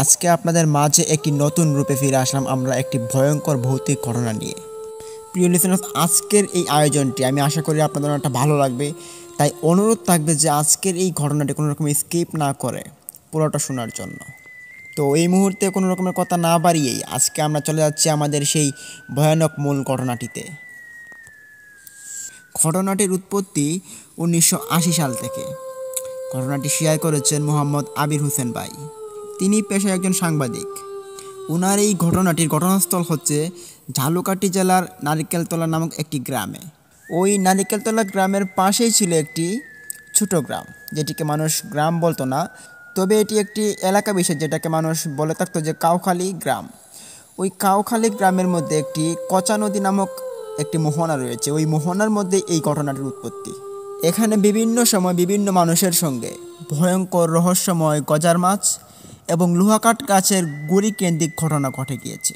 আজকে আপনাদের মাঝে একটি নতুন রূপে ফিরে আসলাম আমরা একটি ভয়ঙ্কর ভৌতিক ঘটনা নিয়ে। প্রিয় লিসেনার্স, আজকের এই আয়োজনটি আমি আশা করি আপনাদের অনেকটা ভালো লাগবে। তাই অনুরোধ থাকবে যে আজকের এই ঘটনাটি কোনো রকম স্কিপ না করে পুরোটা শোনার জন্য। তো এই মুহূর্তে কোনো রকমের কথা না বাড়িয়েই আজকে আমরা চলে যাচ্ছি আমাদের সেই ভয়ানক মূল ঘটনাটিতে। ঘটনাটির উৎপত্তি 1980 সাল থেকে। ঘটনাটি শেয়ার করেছেন মোহাম্মদ আবির হোসেন ভাই। তিনি পেশায় একজন সাংবাদিক। ওনার এই ঘটনাটির ঘটনাস্থল হচ্ছে ঝালকাঠি জেলার নারিকেলতলা নামক একটি গ্রামে। ওই নারিকেলতলা গ্রামের পাশেই ছিল একটি ছোট গ্রাম, যেটিকে মানুষ গ্রাম বলতো না, তবে এটি একটি এলাকা বিশেষ যেটাকে মানুষ বলে থাকতো যে কাউখালী গ্রাম। ওই কাউখালী গ্রামের মধ্যে একটি কচা নদী নামক একটি মোহনা রয়েছে। ওই মোহনার মধ্যে এই ঘটনাটির উৎপত্তি। এখানে বিভিন্ন সময় বিভিন্ন মানুষের সঙ্গে ভয়ঙ্কর রহস্যময় গজার মাছ এবং লোহাকাঠ গাছের গুড়ি কেন্দ্রিক ঘটনা ঘটে গিয়েছে।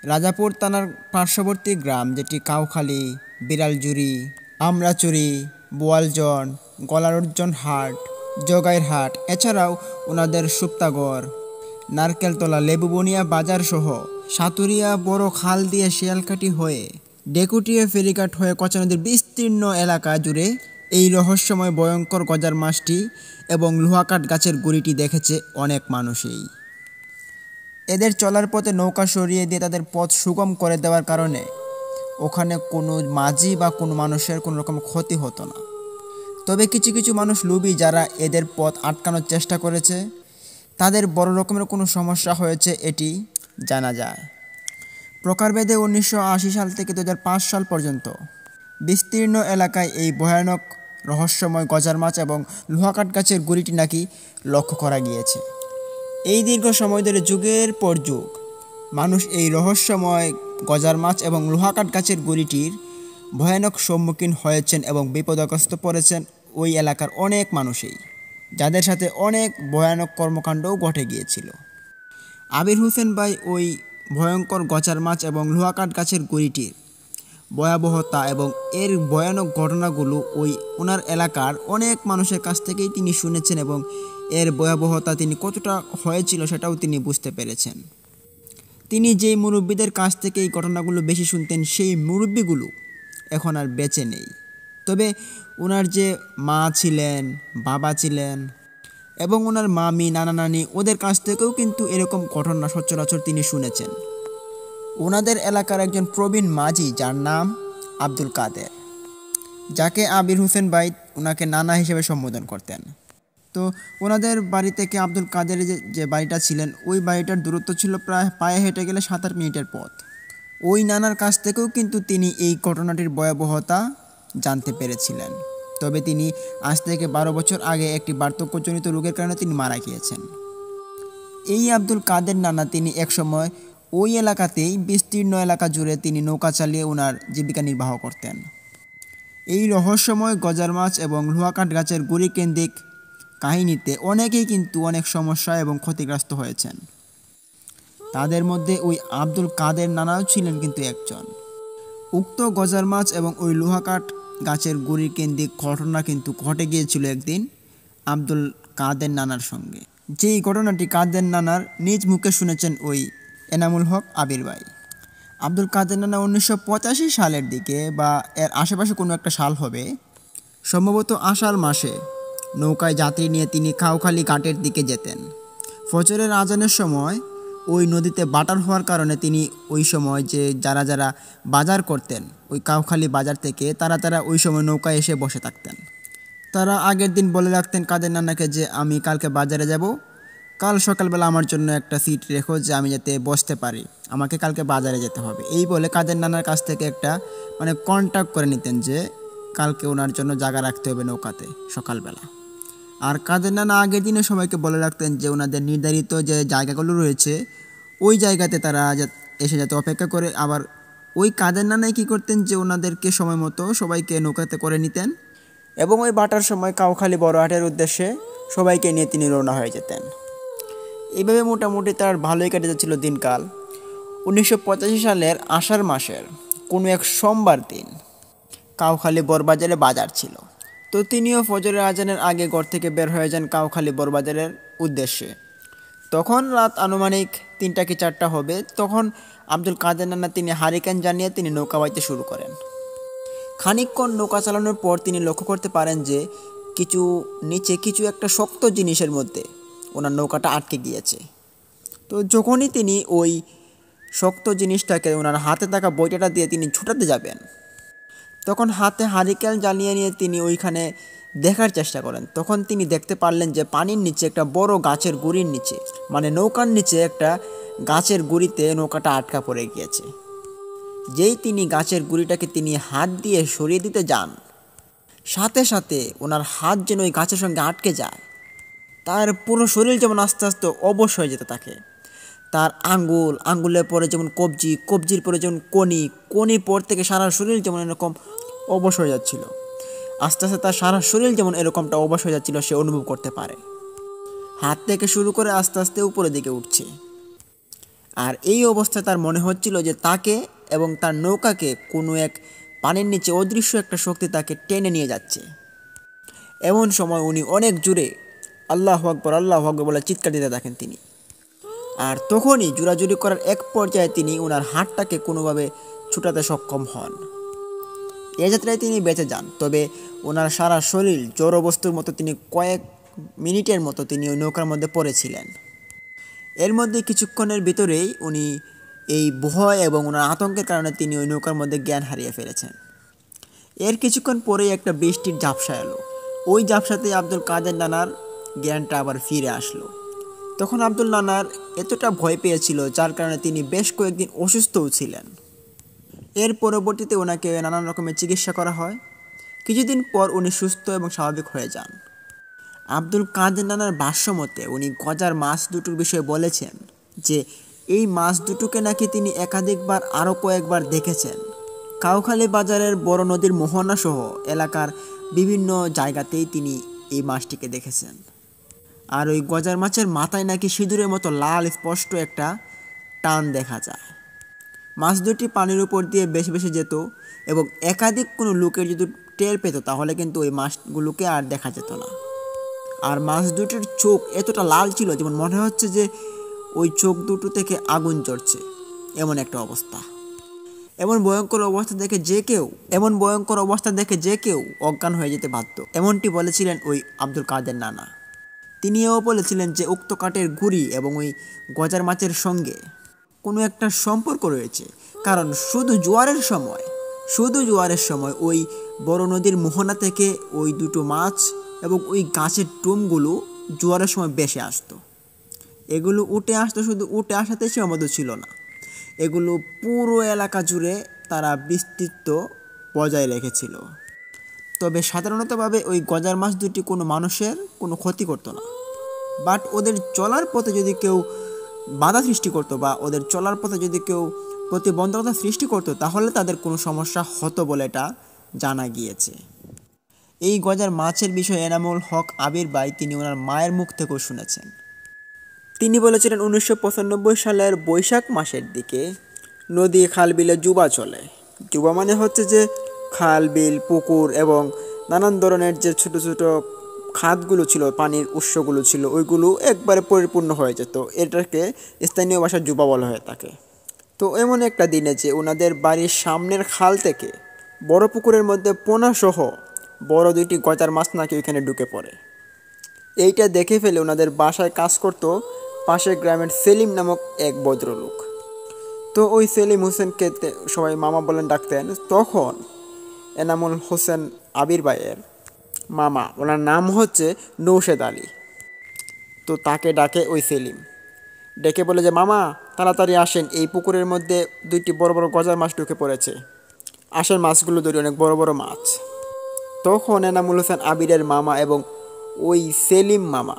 রাজাপুর থানার পার্শ্ববর্তী গ্রাম যেটি কাউখালী, বিড়ালজুড়ি, আমরাচুরি, বোয়ালজন, গলারর্জন হাট, জগাইর হাট, এছাড়াও ওনাদের সুপ্তাগড়, নারকেলতলা, লেবুবনিয়া বাজার সহ সাতুরিয়া বড় খাল দিয়ে শিয়ালকাঠি হয়ে ডেকুটিয়া ফেরিঘাট হয়ে কচা নদীর বিস্তীর্ণ এলাকা জুড়ে এই রহস্যময় ভয়ঙ্কর গজার মাছটি এবং লোহাকাঠ গাছের গুড়িটি দেখেছে অনেক মানুষই। এদের চলার পথে নৌকা সরিয়ে দিয়ে তাদের পথ সুগম করে দেওয়ার কারণে ওখানে কোনো মাঝি বা কোনো মানুষের কোনো রকম ক্ষতি হতো না। তবে কিছু কিছু মানুষ লোভী যারা এদের পথ আটকানোর চেষ্টা করেছে, তাদের বড় রকমের কোনো সমস্যা হয়েছে এটি জানা যায়। প্রকারভেদে 1980 সাল থেকে 2005 সাল পর্যন্ত বিস্তীর্ণ এলাকায় এই ভয়ানক রহস্যময় গজার মাছ এবং লোহাকাঠ গাছের গুড়িটি নাকি লক্ষ্য করা গিয়েছে। এই দীর্ঘ সময় ধরে যুগের পর যুগ মানুষ এই রহস্যময় গজার মাছ এবং লোহাকাঠ গাছের গুড়িটির ভয়ানক সম্মুখীন হয়েছেন এবং বিপদগ্রস্ত পড়েছেন ওই এলাকার অনেক মানুষই, যাদের সাথে অনেক ভয়ানক কর্মকাণ্ডও ঘটে গিয়েছিল। আবির হোসেন ভাই ওই ভয়ঙ্কর গজার মাছ এবং লোহাকাঠ গাছের গুড়িটির ভয়াবহতা এবং এর ভয়ানক ঘটনাগুলো ওনার এলাকার অনেক মানুষের কাছ থেকেই তিনি শুনেছেন এবং এর ভয়াবহতা তিনি কতটা হয়েছিল সেটাও তিনি বুঝতে পেরেছেন। তিনি যেই মুরব্বীদের কাছ থেকে এই ঘটনাগুলো বেশি শুনতেন সেই মুরব্বীগুলো এখন আর বেঁচে নেই। তবে ওনার যে মা ছিলেন, বাবা ছিলেন এবং ওনার মামি, নানা নানি, ওদের কাছ থেকেও কিন্তু এরকম ঘটনা সচরাচর তিনি শুনেছেন। ওনাদের এলাকার একজন প্রবীণ মাঝি যার নাম আব্দুল কাদের, যাকে আবির হোসেন ভাই ওনাকে নানা হিসেবে সম্বোধন করতেন। তো ওনাদের বাড়ি থেকে আব্দুল কাদের যে বাড়িটা ছিলেন ওই বাড়িটার দূরত্ব ছিল প্রায় পায়ে হেঁটে গেলে 7-8 মিনিটের পথ। ওই নানার কাছ থেকেও কিন্তু তিনি এই ঘটনাটির ভয়াবহতা জানতে পেরেছিলেন। তবে তিনি আজ থেকে 12 বছর আগে একটি বার্ধক্যজনিত রোগের কারণে তিনি মারা গিয়েছেন। এই আব্দুল কাদের নানা তিনি একসময় ওই এলাকাতেই বিস্তীর্ণ এলাকা জুড়ে তিনি নৌকা চালিয়ে ওনার জীবিকা নির্বাহ করতেন। এই রহস্যময় গজার মাছ এবং লোহাকাঠ গাছের গুড়ি কেন্দ্রিক কাহিনীতে অনেকেই কিন্তু অনেক সমস্যা এবং ক্ষতিগ্রস্ত হয়েছেন। তাদের মধ্যে ওই আব্দুল কাদের নানাও ছিলেন কিন্তু একজন। উক্ত গজার মাছ এবং ওই লোহাকাঠ গাছের গুড়ি কেন্দ্রিক ঘটনা কিন্তু ঘটে গিয়েছিল একদিন আব্দুল কাদের নানার সঙ্গে। যেই ঘটনাটি কাদের নানার নিজ মুখে শুনেছেন ওই এনামুল হক আবির ভাই। আব্দুল কাদের নানা 1985 সালের দিকে বা এর আশেপাশে কোনো একটা সাল হবে, সম্ভবত আষাঢ় মাসে নৌকায় যাত্রী নিয়ে তিনি কাউখালী ঘাটের দিকে যেতেন। ফজরের আজানের সময় ওই নদীতে বাটার হওয়ার কারণে তিনি ওই সময় যে যারা যারা বাজার করতেন ওই কাউখালী বাজার থেকে তারা ওই সময় নৌকায় এসে বসে থাকতেন। তারা আগের দিন বলে রাখতেন কাদের নানাকে যে আমি কালকে বাজারে যাব, কাল সকালবেলা আমার জন্য একটা সিট রেখো যে আমি যাতে বসতে পারি, আমাকে কালকে বাজারে যেতে হবে। এই বলে কাদের নানার কাছ থেকে একটা কন্ট্যাক্ট করে নিতেন যে কালকে ওনার জন্য জায়গা রাখতে হবে নৌকাতে সকালবেলা। আর কাদের নানা আগের দিনে সবাইকে বলে রাখতেন যে ওনাদের নির্ধারিত যে জায়গাগুলো রয়েছে ওই জায়গাতে তারা এসে যাতে অপেক্ষা করে। আবার ওই কাদের নানাই কী করতেন যে ওনাদেরকে সময় মতো সবাইকে নৌকাতে করে নিতেন এবং ওই বাটার সময় কাউখালী বড় হাটের উদ্দেশ্যে সবাইকে নিয়ে তিনি রওনা হয়ে যেতেন। এইভাবে মোটামুটি তার ভালোই কেটে যাচ্ছিল দিনকাল। 1985 সালের আষাঢ় মাসের কোনো এক সোমবার দিন কাউখালী বড়বাজারে বাজার ছিল। তো তিনিও ফজরের আজানের আগে ঘর থেকে বের হয়ে যান কাউখালী বড়বাজারের উদ্দেশ্যে। তখন রাত আনুমানিক 3টা কি 4টা হবে। তখন আব্দুল কাদের নানা তিনি হারিকেন জানিয়ে তিনি নৌকা বাইতে শুরু করেন। খানিকক্ষণ নৌকা চালানোর পর তিনি লক্ষ্য করতে পারেন যে নিচে কিছু একটা শক্ত জিনিসের মধ্যে ওনার নৌকাটা আটকে গিয়েছে। তো যখনই তিনি ওই শক্ত জিনিসটাকে ওনার হাতে থাকা বইটাটা দিয়ে তিনি ছুটাতে যাবেন, তখন হাতে হারিকেন জ্বালিয়ে নিয়ে তিনি ওইখানে দেখার চেষ্টা করেন। তখন তিনি দেখতে পারলেন যে পানির নিচে একটা বড় গাছের গুঁড়ির নিচে, মানে নৌকার নিচে একটা গাছের গুঁড়িতে নৌকাটা আটকা পড়ে গিয়েছে। যেই তিনি গাছের গুঁড়িটাকে তিনি হাত দিয়ে সরিয়ে দিতে যান, সাথে সাথে ওনার হাত যেন ওই গাছের সঙ্গে আটকে যায়। তার পুরো শরীর যেমন আস্তে আস্তে অবশ হয়ে যেতে থাকে। তার আঙ্গুলের পরে যেমন কবজির পরে যেমন কনির পর থেকে সারা শরীর যেমন এরকম অবশ হয়ে যাচ্ছিল। আস্তে আস্তে তার সারা শরীর যেমন এরকমটা অবশ হয়ে যাচ্ছিল সে অনুভব করতে পারে। হাত থেকে শুরু করে আস্তে আস্তে উপরের দিকে উঠছে। আর এই অবস্থায় তার মনে হচ্ছিল যে তাকে এবং তার নৌকাকে কোনো এক পানির নিচে অদৃশ্য একটা শক্তি তাকে টেনে নিয়ে যাচ্ছে। এমন সময় উনি অনেক জোরে আল্লাহু আকবার বলে চিৎকার দিতে থাকেন তিনি। আর তখনই জোরাজুরি করার এক পর্যায়ে তিনি ওনার হাতটাকে কোনোভাবে ছুটাতে সক্ষম হন। এ যাত্রায় তিনি বেঁচে যান, তবে ওনার সারা শরীর জড় বস্তুর মতো তিনি কয়েক মিনিটের মতো তিনি ওই নৌকার মধ্যে পড়েছিলেন। এর মধ্যে কিছুক্ষণের ভিতরেই উনি এই ভয় এবং ওনার আতঙ্কের কারণে তিনি ওই নৌকার মধ্যে জ্ঞান হারিয়ে ফেলেছেন। এর কিছুক্ষণ পরেই একটা বৃষ্টির ঝাপসা এলো। ওই ঝাপসাতেই আব্দুল কাদের নানার জ্ঞানটা আবার ফিরে আসলো। তখন আব্দুল নানার এতটা ভয় পেয়েছিল যার কারণে তিনি বেশ কয়েকদিন অসুস্থও ছিলেন। এর পরবর্তীতে ওনাকে নানান রকমের চিকিৎসা করা হয়। কিছুদিন পর উনি সুস্থ এবং স্বাভাবিক হয়ে যান। আব্দুল কাদের নানার ভাষ্যমতে উনি গজার মাছ দুটোর বিষয়ে বলেছেন যে এই মাছ দুটোকে নাকি তিনি একাধিকবার আরও কয়েকবার দেখেছেন। কাউখালী বাজারের বড় নদীর মোহনা সহ এলাকার বিভিন্ন জায়গাতেই তিনি এই মাছটিকে দেখেছেন। আর ওই গজার মাছের মাথায় নাকি সিঁদুরের মতো লাল স্পষ্ট একটা টান দেখা যায়। মাছ দুটি পানির উপর দিয়ে বেশি যেত এবং একাধিক কোনো লোকের যদি টের পেত তাহলে কিন্তু ওই মাছগুলোকে আর দেখা যেত না। আর মাছ দুটির চোখ এতটা লাল ছিল যেমন মনে হচ্ছে যে ওই চোখ দুটো থেকে আগুন জ্বলছে, এমন একটা অবস্থা। এমন ভয়ঙ্কর অবস্থা দেখে যে কেউ অজ্ঞান হয়ে যেতে বাধ্য, এমনটি বলেছিলেন ওই আব্দুল কাদের নানা। তিনিও বলেছিলেন যে উক্ত কাঠের গুঁড়ি এবং ওই গজার মাছের সঙ্গে কোনো একটা সম্পর্ক রয়েছে, কারণ শুধু জোয়ারের সময় ওই বড় নদীর মোহনা থেকে ওই দুটো মাছ এবং ওই গাছের টুমগুলো জোয়ারের সময় বেশি আসতো। এগুলো উঠে আসতো, শুধু উঠে আসাতে সীমাবদ্ধ ছিল না, এগুলো পুরো এলাকা জুড়ে তারা বিস্তৃত বজায় রেখেছিল। তবে সাধারণতভাবে ওই গজার মাছ দুটি কোনো মানুষের কোনো ক্ষতি করতো না, বাট ওদের চলার পথে যদি কেউ বাধা সৃষ্টি করতো বা ওদের চলার পথে যদি কেউ প্রতিবন্ধকতা সৃষ্টি করতো তাহলে তাদের কোনো সমস্যা হতো বলে এটা জানা গিয়েছে। এই গজার মাছের বিষয়ে এনামুল হক আবির ভাই তিনি ওনার মায়ের মুখ থেকেও শুনেছেন। তিনি বলেছিলেন 1995 সালের বৈশাখ মাসের দিকে নদী খাল বিলে জুবা চলে। জুবা মানে হচ্ছে যে খাল বিল পুকুর এবং নানান ধরনের যে ছোট ছোট খাতগুলো ছিল, পানির উৎসগুলো ছিল, ওইগুলো একবারে পরিপূর্ণ হয়ে যেত। এটাকে স্থানীয় ভাষায় জুবা বলা হয়ে থাকে। তো এমন একটা দিনে যে ওনাদের বাড়ির সামনের খাল থেকে বড় পুকুরের মধ্যে পোনা সহ বড় দুইটি গজার মাছ নাকি ওইখানে ঢুকে পড়ে। এইটা দেখে ফেলে ওনাদের বাসায় কাজ করতো পাশের গ্রামের সেলিম নামক এক ভদ্রলোক। তো ওই সেলিম হোসেনকে সবাই মামা বলেন ডাকতেন। তখন এনামুল হোসেন আবির ভাইয়ের মামা, ওনার নাম হচ্ছে নৌশেদ আলী। তো তাকে ডাকে ওই সেলিম, ডেকে বলে যে মামা তাড়াতাড়ি আসেন, এই পুকুরের মধ্যে দুইটি বড় বড় গজার মাছ ঢুকে পড়েছে, আসেন মাছগুলো ধরি, অনেক বড় বড় মাছ। তখন এনামুল হোসেন আবিরের মামা এবং ওই সেলিম মামা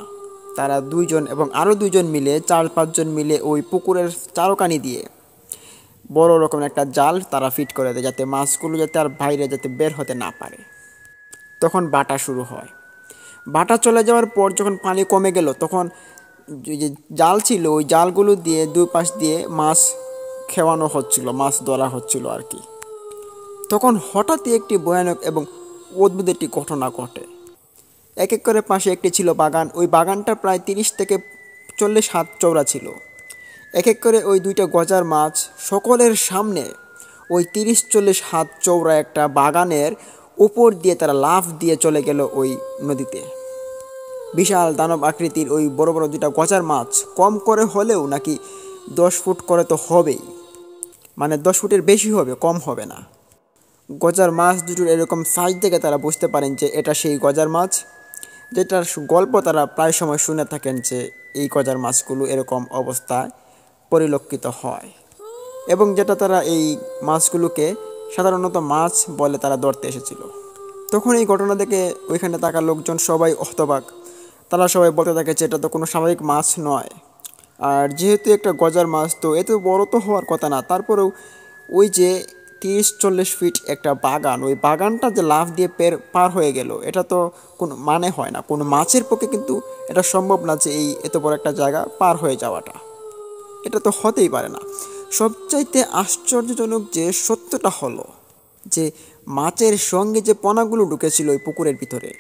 তারা দুইজন এবং আরও দুইজন মিলে 4-5 জন মিলে ওই পুকুরের চারকানি দিয়ে বড় রকমের একটা জাল তারা ফিট করে দেয়, যাতে মাছগুলো যাতে আর বাইরে যাতে বের হতে না পারে। তখন বাটা শুরু হয়। বাটা চলে যাওয়ার পর যখন পানি কমে গেল তখন যে জাল ছিল ওই জালগুলো দিয়ে দুই পাশ দিয়ে মাছ খেওয়ানো হচ্ছিল, মাছ ধরা হচ্ছিল আর কি। তখন হঠাৎই একটি ভয়ানক এবং অদ্ভুত একটি ঘটনা ঘটে। এক এক করে পাশে একটি ছিল বাগান। ওই বাগানটা প্রায় 30 থেকে 30-40 হাত চওড়া ছিল। এক এক করে ওই দুইটা গজার মাছ সকলের সামনে ওই 30-40 হাত চওড়া একটা বাগানের উপর দিয়ে তারা লাফ দিয়ে চলে গেল ওই নদীতে। বিশাল দানব আকৃতির ওই বড় বড় দুইটা গজার মাছ কম করে হলেও নাকি 10 ফুট করে তো হবেই, মানে 10 ফুটের বেশি হবে, কম হবে না। গজার মাছ দুটোর এরকম সাইজ দেখে তারা বুঝতে পারেন যে এটা সেই গজার মাছ, যেটার গল্প তারা প্রায় সময় শুনে থাকেন যে এই গজার মাছগুলো এরকম অবস্থায় পরিলক্ষিত হয়, এবং যেটা তারা এই মাছগুলোকে সাধারণত মাছ বলে তারা ধরতে এসেছিল। তখন এই ঘটনা দেখে ওইখানে থাকা লোকজন সবাই হতবাক। তারা সবাই বলতে থাকে যে এটা তো কোনো স্বাভাবিক মাছ নয়, আর যেহেতু একটা গজার মাছ তো এত বড় তো হওয়ার কথা না। তারপরেও ওই যে 30-40 ফিট একটা বাগান, ওই বাগানটা যে লাফ দিয়ে পার হয়ে গেল, এটা তো কোনো মানে হয় না। কোনো মাছের পক্ষে কিন্তু এটা সম্ভব না যে এই এত বড় একটা জায়গা পার হয়ে যাওয়াটা, এটা তো হতেই পারে না। সবচাইতে আশ্চর্যজনক যে সত্যটা হলো যে মাছের সঙ্গে যে পোনাগুলো ঢুকেছিল ওই পুকুরের ভিতরে,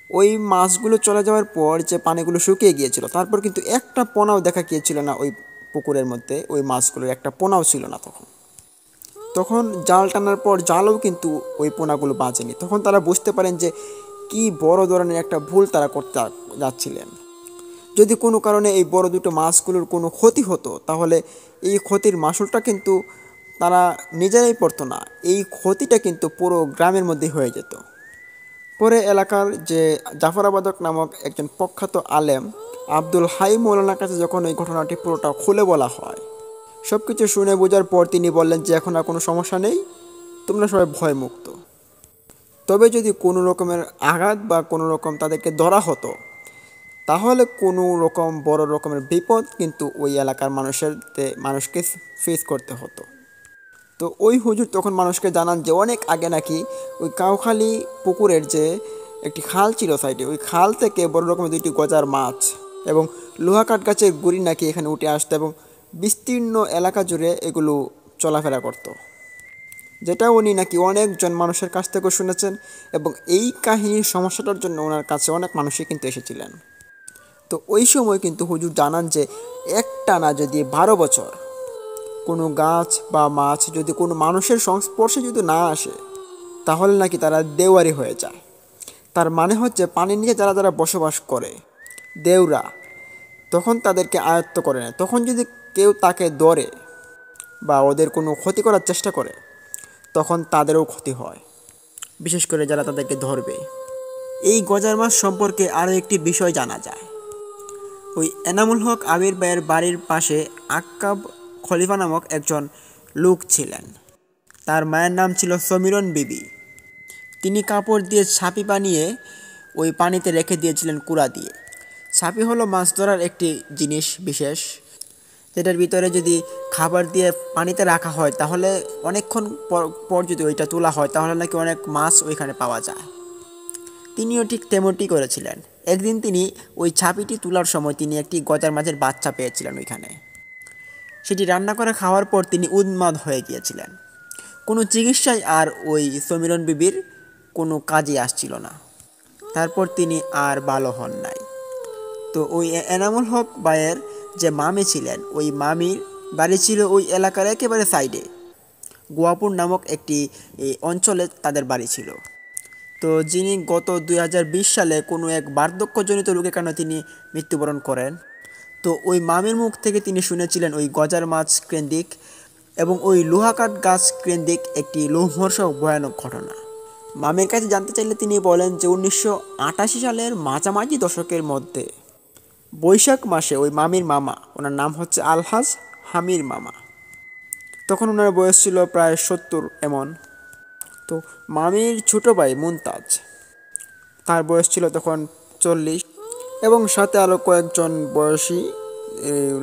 ওই মাছগুলো চলে যাওয়ার পর যে পানিগুলো শুকিয়ে গিয়েছিল, তারপর কিন্তু একটা পোনাও দেখা গিয়েছিল না ওই পুকুরের মধ্যে। ওই মাছগুলোর একটা পোনাও ছিল না। তখন জাল টানার পর জালও কিন্তু ওই পোনাগুলো বাজেনি। তখন তারা বুঝতে পারেন যে কি বড় ধরনের একটা ভুল তারা করতে যাচ্ছিলেন। যদি কোনো কারণে এই বড় দুটো মাছগুলোর কোনো ক্ষতি হতো, তাহলে এই ক্ষতির মাসুলটা কিন্তু তারা নিজেরাই পড়তো না, এই ক্ষতিটা কিন্তু পুরো গ্রামের মধ্যে হয়ে যেত। পরে এলাকার যে জাফরাবাদক নামক একজন প্রখ্যাত আলেম আব্দুল হাই মৌলানার কাছে যখন এই ঘটনাটি পুরোটা খুলে বলা হয়, সব কিছু শুনে বোঝার পর তিনি বললেন যে এখন আর কোনো সমস্যা নেই, তোমরা সবাই ভয়মুক্ত। তবে যদি কোনো রকমের আঘাত বা কোনো রকম তাদেরকে ধরা হতো, তাহলে কোনো রকম বড় রকমের বিপদ কিন্তু ওই এলাকার মানুষকে ফেস করতে হতো। তো ওই হুজুর তখন মানুষকে জানান যে অনেক আগে নাকি ওই কাউখালী পুকুরের যে একটি খাল ছিল সাইডে, ওই খাল থেকে বড় রকমের 2টি গজার মাছ এবং লোহা কাঠ গাছের গুড়ি নাকি এখানে উঠে আসতো এবং বিস্তীর্ণ এলাকা জুড়ে এগুলো চলাফেরা করত, যেটা উনি নাকি অনেকজন মানুষের কাছ থেকে শুনেছেন। এবং এই কাহিনীর সমস্যাটার জন্য ওনার কাছে অনেক মানুষই কিন্তু এসেছিলেন। তো ওই সময় কিন্তু হুজুর জানান যে একটানা যদি 12 বছর কোনো গাছ বা মাছ যদি কোনো মানুষের সংস্পর্শে যদি না আসে, তাহলে নাকি তারা দেওয়ারি হয়ে যায়। তার মানে হচ্ছে পানির নিচে যারা যারা বসবাস করে, দেউরা, তখন তাদেরকে আয়ত্ত করে নেয়। তখন যদি কেউ তাকে ধরে বা ওদের কোনো ক্ষতি করার চেষ্টা করে, তখন তাদেরও ক্ষতি হয়, বিশেষ করে যারা তাদেরকে ধরবে। এই গজার মাছ সম্পর্কে আরও একটি বিষয় জানা যায়। ওই এনামুল হক আবির ভাইয়ের বাড়ির পাশে আক্কাব খলিফা নামক একজন লোক ছিলেন। তার মায়ের নাম ছিল সমীরন বিবি। তিনি কাপড় দিয়ে ছাপি বানিয়ে ওই পানিতে রেখে দিয়েছিলেন কুড়া দিয়ে। ছাপি হলো মাছ ধরার একটি জিনিস বিশেষ, যেটার ভিতরে যদি খাবার দিয়ে পানিতে রাখা হয়, তাহলে অনেকক্ষণ পর যদি ওইটা তোলা হয়, তাহলে নাকি অনেক মাছ ওইখানে পাওয়া যায়। তিনিও ঠিক তেমনটি করেছিলেন। একদিন তিনি ওই ছাপিটি তোলার সময় তিনি একটি গজার মাছের বাচ্চা পেয়েছিলেন ওইখানে। সেটি রান্না করে খাওয়ার পর তিনি উন্মাদ হয়ে গিয়েছিলেন। কোনো চিকিৎসায় আর ওই সমীরন বিবির কোনো কাজে আসছিল না। তারপর তিনি আর ভালো হন নাই। তো ওই এনামুল হক ভাইয়ের যে মামি ছিলেন, ওই মামির বাড়ি ছিল ওই এলাকার একেবারে সাইডে, গোয়াপুর নামক একটি অঞ্চলে তাদের বাড়ি ছিল। তো যিনি গত 2020 সালে কোনো এক বার্ধক্যজনিত রোগের কারণে তিনি মৃত্যুবরণ করেন। তো ওই মামির মুখ থেকে তিনি শুনেছিলেন ওই গজার মাছ কেন্দ্রিক এবং ওই লোহাকাঠ গাছ কেন্দ্রিক একটি লোমহর্ষক ভয়ানক ঘটনা। মামির কাছে জানতে চাইলে তিনি বলেন যে 1988 সালের মাঝামাঝি দশকের মধ্যে বৈশাখ মাসে ওই মামির মামা, ওনার নাম হচ্ছে আলহাজ হামির মামা, তখন ওনার বয়স ছিল প্রায় 70 এমন। তো মামির ছোটো ভাই মুনতাজ, তার বয়স ছিল তখন 40, এবং সাথে আরও কয়েকজন বয়সী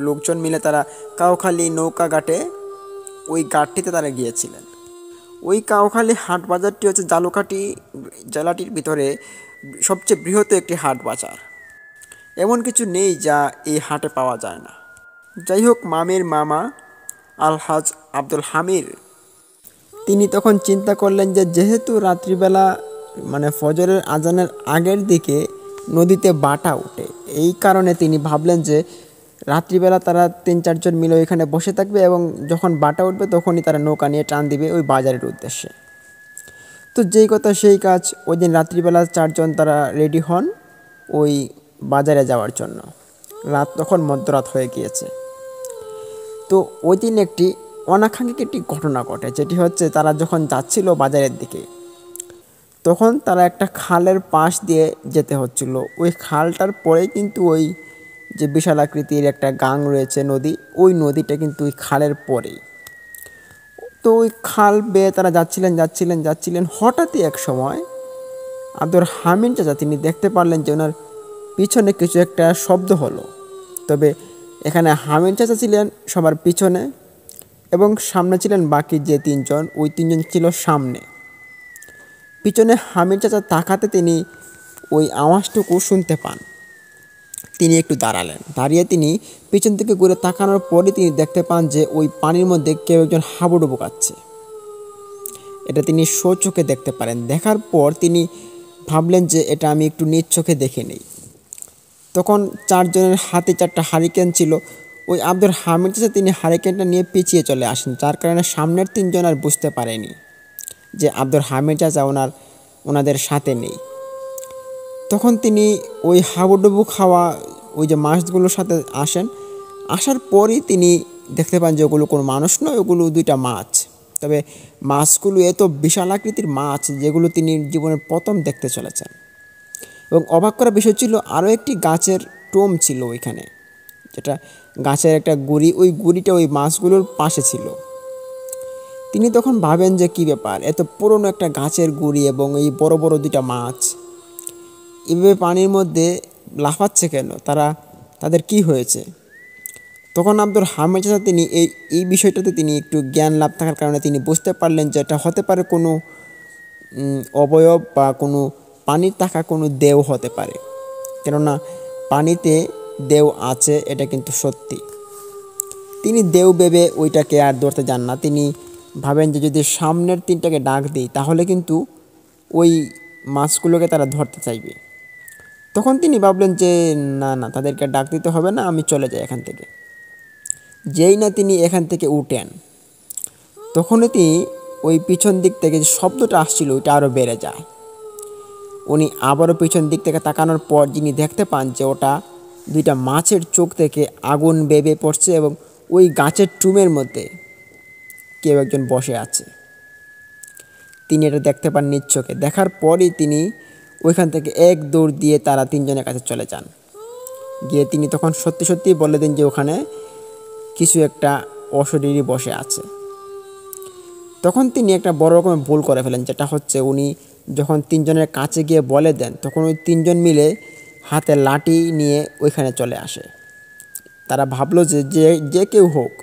লোকজন মিলে তারা কাউখালী নৌকা ঘাটে, ওই ঘাটটিতে তারা গিয়েছিলেন। ওই কাউখালী হাট বাজারটি হচ্ছে জালুকাঠি জেলাটির ভিতরে সবচেয়ে বৃহৎ একটি হাট বাজার। এমন কিছু নেই যা এই হাটে পাওয়া যায় না। যাই হোক, মামির মামা আলহাজ আব্দুল হামির তিনি তখন চিন্তা করলেন যে যেহেতু রাত্রিবেলা মানে ফজরের আজানের আগের দিকে নদীতে বাটা ওঠে, এই কারণে তিনি ভাবলেন যে রাত্রিবেলা তারা 3-4 জন মিলে ওইখানে বসে থাকবে এবং যখন বাটা উঠবে তখনই তারা নৌকা নিয়ে টান দিবে ওই বাজারের উদ্দেশ্যে। তো যেই কথা সেই কাজ, ওই দিন রাত্রিবেলা 4 জন তারা রেডি হন ওই বাজারে যাওয়ার জন্য। রাত তখন মধ্যরাত হয়ে গিয়েছে। তো ওই দিন একটি অনাকাঙ্ক্ষিত একটি ঘটনা ঘটে, যেটি হচ্ছে তারা যখন যাচ্ছিল বাজারের দিকে তখন তারা একটা খালের পাশ দিয়ে যেতে হচ্ছিল। ওই খালটার পরে কিন্তু ওই যে বিশাল আকৃতির একটা গাং রয়েছে নদী, ওই নদীটা কিন্তু ওই খালের পরেই। তো ওই খাল বেয়ে তারা যাচ্ছিলেন হঠাৎই এক সময় আব্দুর হামিদ চাচা তিনি দেখতে পারলেন যে ওনার পিছনে কিছু একটা শব্দ হলো। তবে এখানে হামিদ চাচা ছিলেন সবার পিছনে এবং সামনে ছিলেন বাকি যে 3 জন, ওই 3 জন ছিল সামনে। পিছনে হামিদ চাচা তাকাতে তিনি ওই আওয়াজটুকু শুনতে পান। তিনি একটু দাঁড়ালেন, দাঁড়িয়ে তিনি পিছন থেকে ঘুরে তাকানোর পরে তিনি দেখতে পান যে ওই পানির মধ্যে কেউ একজন হাবুডুবু খাচ্ছে। এটা তিনি চোখে দেখতে পারেন। দেখার পর তিনি ভাবলেন যে এটা আমি একটু নিজ চোখে দেখে নেই। তখন 4 জনের হাতে 4টা হারিকেন ছিল। ওই আব্দুল হামিদ চাচা তিনি হারিকেনটা নিয়ে পিছিয়ে চলে আসেন, যার কারণে সামনের 3 জন আর বুঝতে পারেনি যে আব্দুল হামিদ চাচা ওনাদের সাথে নেই। তখন তিনি ওই হাবুডুবু খাওয়া ওই যে মাছগুলোর সাথে আসার পরই তিনি দেখতে পান যে ওগুলো কোনো মানুষ নয়, ওগুলো 2টা মাছ। তবে মাছগুলো এত বিশাল আকৃতির মাছ যেগুলো তিনি জীবনের প্রথম দেখতে চলেছেন। এবং অবাক করা বিষয় ছিল আরও একটি গাছের টোম ছিল ওইখানে, যেটা গাছের একটা গুড়ি, ওই গুড়িটা ওই মাছগুলোর পাশে ছিল। তিনি তখন ভাবেন যে কী ব্যাপার, এত পুরনো একটা গাছের গুড়ি এবং এই বড় বড় 2টা মাছ এভাবে পানির মধ্যে লাফাচ্ছে কেন, তাদের কি হয়েছে? তখন আব্দুল হামিদ চাচা তিনি এই বিষয়টাতে তিনি একটু জ্ঞান লাভ থাকার কারণে তিনি বুঝতে পারলেন যে এটা হতে পারে কোনো অবয়ব বা কোনো পানির থাকা কোনো দেও হতে পারে। কেননা পানিতে দেও আছে, এটা কিন্তু সত্যি। তিনি দেও ভেবে ওইটাকে আর ধরতে যান না। তিনি ভাবেন যে যদি সামনের 3টাকে ডাক দিই তাহলে কিন্তু ওই মাছগুলোকে তারা ধরতে চাইবে। তখন তিনি ভাবলেন যে না, তাদেরকে ডাক দিতে হবে না, আমি চলে যাই এখান থেকে। যেই না তিনি এখান থেকে উঠেন তখনই তিনি ওই পিছন দিক থেকে যে শব্দটা আসছিল ওইটা আরও বেড়ে যায়। উনি আবারও পিছন দিক থেকে তাকানোর পর যিনি দেখতে পান যে ওটা 2টা মাছের চোখ থেকে আগুন বেবে পড়ছে এবং ওই গাছের টুমের মধ্যে কেউ একজন বসে আছে। তিনি এটা দেখতে পান নিজ চোখে। দেখার পরই তিনি ওইখান থেকে এক দৌড় দিয়ে তারা 3 জনের কাছে চলে যান। গিয়ে তিনি তখন সত্যি বলে দেন যে ওখানে কিছু একটা অশরীরী বসে আছে। তখন তিনি একটা বড় রকমের ভুল করে ফেলেন, যেটা হচ্ছে উনি যখন 3 জনের কাছে গিয়ে বলে দেন তখন ওই 3 জন মিলে হাতে লাঠি নিয়ে ওইখানে চলে আসে। তারা ভাবলো যে কেউ হোক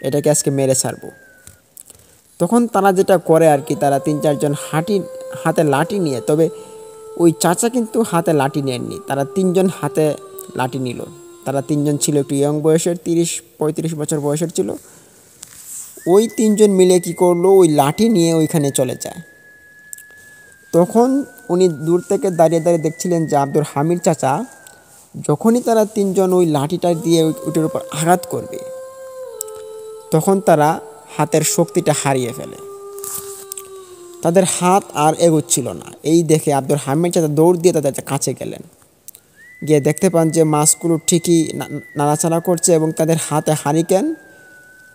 এটাকে আজকে মেরে ছাড়বো। তখন তারা যেটা করে আর কি, তারা 3-4 জন হাতে লাঠি নিয়ে, তবে ওই চাচা কিন্তু হাতে লাঠি নেননি, তারা 3 জন হাতে লাঠি নিল। তারা 3 জন ছিল একটু ইয়ং বয়সের, 30-35 বছর বয়সের ছিল। ওই 3 জন মিলে কি করলো, ওই লাঠি নিয়ে ওইখানে চলে যায়। তখন উনি দূর থেকে দাঁড়িয়ে দেখছিলেন যে আব্দুল হামিদ চাচা যখনই তারা 3 জন ওই লাঠিটা দিয়ে ওইটার উপর আঘাত করবে তখন তারা হাতের শক্তিটা হারিয়ে ফেলে। তাদের হাত আর এগোচ্ছিল না। এই দেখে আব্দুল হামিদ চাচা দৌড় দিয়ে তাদের কাছে গেলেন। গিয়ে দেখতে পান যে মাছগুলো ঠিকই নাড়াচাড়া করছে এবং তাদের হাতে হারিকেন,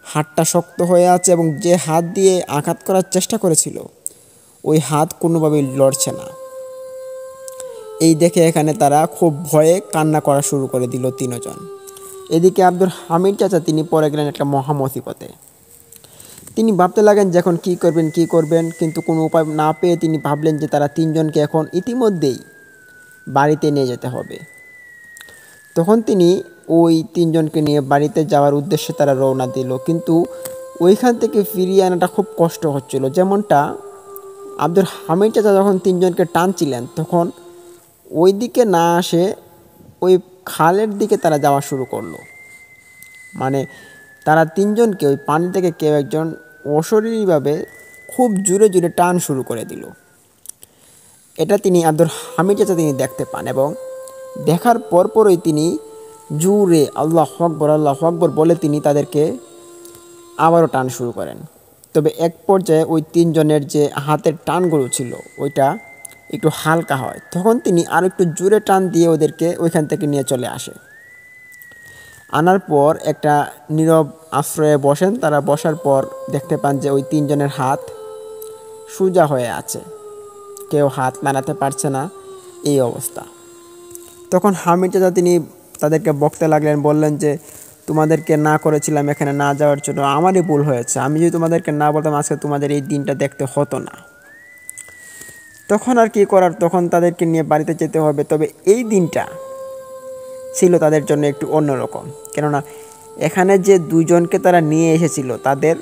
হাতটা শক্ত হয়ে আছে এবং যে হাত দিয়ে আঘাত করার চেষ্টা করেছিল ওই হাত কোনোভাবেই লড়ছে না। এই দেখে এখানে তারা খুব ভয়ে কান্না করা শুরু করে দিল 3 জন। এদিকে আব্দুল হামিদ চাচা তিনি পড়ে গেলেন একটা মহামুসিবতে। তিনি ভাবতে লাগেন যে এখন কী করবেন, কিন্তু কোনো উপায় না পেয়ে তিনি ভাবলেন যে তারা 3 জনকে এখন ইতিমধ্যেই বাড়িতে নিয়ে যেতে হবে। তখন তিনি ওই 3 জনকে নিয়ে বাড়িতে যাওয়ার উদ্দেশ্যে তারা রওনা দিল, কিন্তু ওইখান থেকে ফিরিয়ে আনাটা খুব কষ্ট হচ্ছিল। যেমনটা আব্দুল হামিদ চাচা যখন 3 জনকে টানছিলেন তখন ওই দিকে না আসে ওই খালের দিকে তারা যাওয়া শুরু করলো। মানে তারা 3 জনকে ওই পানি থেকে কেউ একজন অশরীরীভাবে খুব জোরে টান শুরু করে দিল। এটা তিনি আব্দুল হামিদ চাচা তিনি দেখতে পান এবং দেখার পরপরই তিনি জোরে আল্লাহু আকবর বলে তিনি তাদেরকে আবারও টান শুরু করেন। তবে এক পর্যায়ে ওই 3 জনের যে হাতের টানগুলো ছিল ওইটা একটু হালকা হয়, তখন তিনি আরও একটু জোরে টান দিয়ে ওদেরকে ওইখান থেকে নিয়ে চলে আসে। আনার পর একটা নীরব আশ্রয়ে বসেন তারা। বসার পর দেখতে পান যে ওই 3 জনের হাত সোজা হয়ে আছে, কেউ হাত নাড়াতে পারছে না, এই অবস্থা। তখন হামিদ চাচা তিনি তাদেরকে বকতে লাগলেন, বললেন যে তোমাদেরকে না করেছিলাম এখানে না যাওয়ার জন্য, আমারই ভুল হয়েছে, আমি যদি তোমাদেরকে না বলতাম আজকে তোমাদের এই দিনটা দেখতে হতো না। তখন আর কি করার, তখন তাদেরকে নিয়ে বাড়িতে যেতে হবে। তবে এই দিনটা ছিল তাদের জন্য একটু অন্যরকম, কেননা এখানে যে 2 জনকে তারা নিয়ে এসেছিল তাদের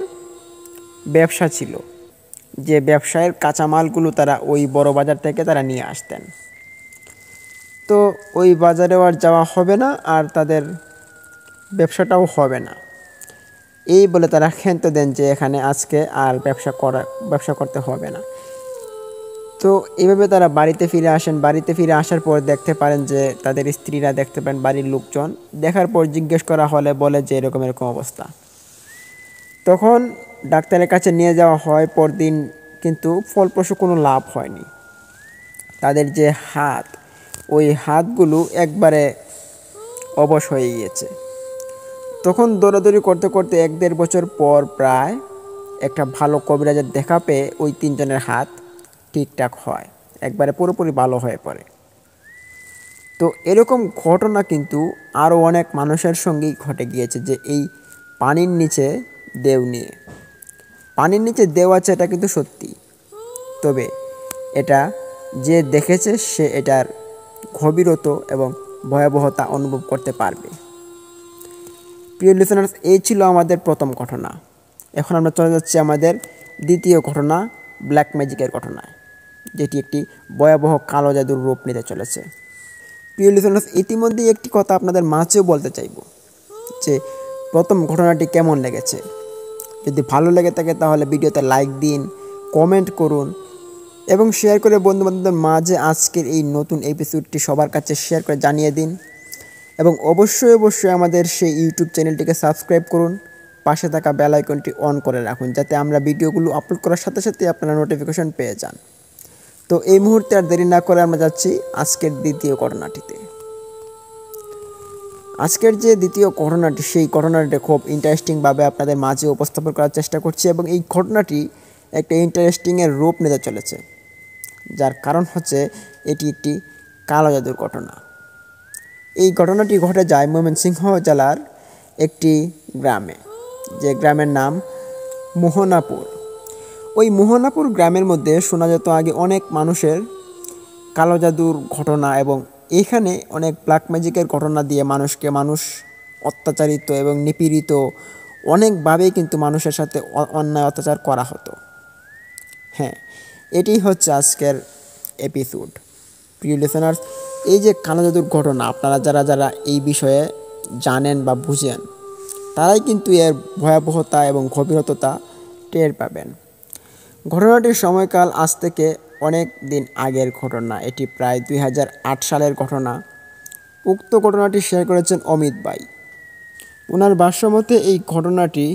ব্যবসা ছিল, যে ব্যবসায়ের কাঁচামালগুলো তারা ওই বড় বাজার থেকে তারা নিয়ে আসতেন। তো ওই বাজারেও আর যাওয়া হবে না, আর তাদের ব্যবসাটাও হবে না, এই বলে তারা ক্ষান্ত দেন যে এখানে আজকে আর ব্যবসা করতে হবে না। তো এইভাবে তারা বাড়িতে ফিরে আসেন। বাড়িতে ফিরে আসার পর দেখতে পারেন যে তাদের স্ত্রীরা দেখতে পান, বাড়ির লোকজন দেখার পর জিজ্ঞেস করা হলে বলে যে এরকম এরকম অবস্থা। তখন ডাক্তারের কাছে নিয়ে যাওয়া হয় পরদিন, কিন্তু ফলপ্রসূ কোনো লাভ হয়নি। তাদের যে হাত, ওই হাতগুলো একবারে অবশ হয়ে গিয়েছে। তখন দৌড়াদৌড়ি করতে করতে 1-1.5 বছর পর প্রায় একটা ভালো কবিরাজের দেখা পেয়ে ওই 3 জনের হাত ঠিকঠাক হয়, একবারে পুরোপুরি ভালো হয়ে পড়ে। তো এরকম ঘটনা কিন্তু আরও অনেক মানুষের সঙ্গেই ঘটে গিয়েছে, যে এই পানির নিচে দেও নিয়ে। পানির নিচে দেও আছে এটা কিন্তু সত্যি, তবে এটা যে দেখেছে সে এটার গভীরতা এবং ভয়াবহতা অনুভব করতে পারবে। প্রিয় লিসেনার্স, এই ছিল আমাদের প্রথম ঘটনা। এখন আমরা চলে যাচ্ছি আমাদের দ্বিতীয় ঘটনা, ব্ল্যাক ম্যাজিকের ঘটনায়, যেটি একটি ভয়াবহ কালো জাদুর রূপ নিতে চলেছে। প্রিয় লিসেনার্স, ইতিমধ্যেই একটি কথা আপনাদের মাঝেও বলতে চাইব যে প্রথম ঘটনাটি কেমন লেগেছে। যদি ভালো লেগে থাকে তাহলে ভিডিওতে লাইক দিন, কমেন্ট করুন এবং শেয়ার করে বন্ধুবান্ধবদের মাঝে আজকের এই নতুন এপিসোডটি সবার কাছে শেয়ার করে জানিয়ে দিন। এবং অবশ্যই আমাদের সেই ইউটিউব চ্যানেলটিকে সাবস্ক্রাইব করুন, পাশে থাকা বেল আইকনটি অন করে রাখুন, যাতে আমরা ভিডিওগুলো আপলোড করার সাথে সাথে আপনারা নোটিফিকেশন পেয়ে যান। তো এই মুহূর্তে আর দেরি না করে আমরা যাচ্ছি আজকের দ্বিতীয় ঘটনাটিতে। আজকের যে দ্বিতীয় ঘটনাটি, সেই ঘটনাটি খুব ইন্টারেস্টিংভাবে আপনাদের মাঝে উপস্থাপন করার চেষ্টা করছি, এবং এই ঘটনাটি একটা ইন্টারেস্টিংয়ের রূপ নিতে চলেছে, যার কারণ হচ্ছে এটি একটি কালো জাদুর ঘটনা। এই ঘটনাটি ঘটে যায় ময়মনসিংহ জেলার একটি গ্রামে, যে গ্রামের নাম মোহনাপুর। ওই মোহনাপুর গ্রামের মধ্যে শোনা যেত আগে অনেক মানুষের কালো জাদুর ঘটনা, এবং এখানে অনেক ব্ল্যাক ম্যাজিকের ঘটনা দিয়ে মানুষ অত্যাচারিত এবং নিপীড়িত অনেকভাবেই কিন্তু মানুষের সাথে অন্যায় অত্যাচার করা হতো। হ্যাঁ, এটি হচ্ছে আজকের এপিসোড। প্রিয় লিসেনার্স, এই যে কালো জাদুর ঘটনা, আপনারা যারা এই বিষয়ে জানেন বা বুঝেন তারাই কিন্তু এর ভয়াবহতা এবং গভীরতা টের পাবেন। ঘটনাটির সময়কাল আজ থেকে অনেক দিন আগের ঘটনা, এটি প্রায় 2008 সালের ঘটনা। উক্ত ঘটনাটি শেয়ার করেছেন অমিত ভাই। ওনার ভাষ্যমতে এই ঘটনাটি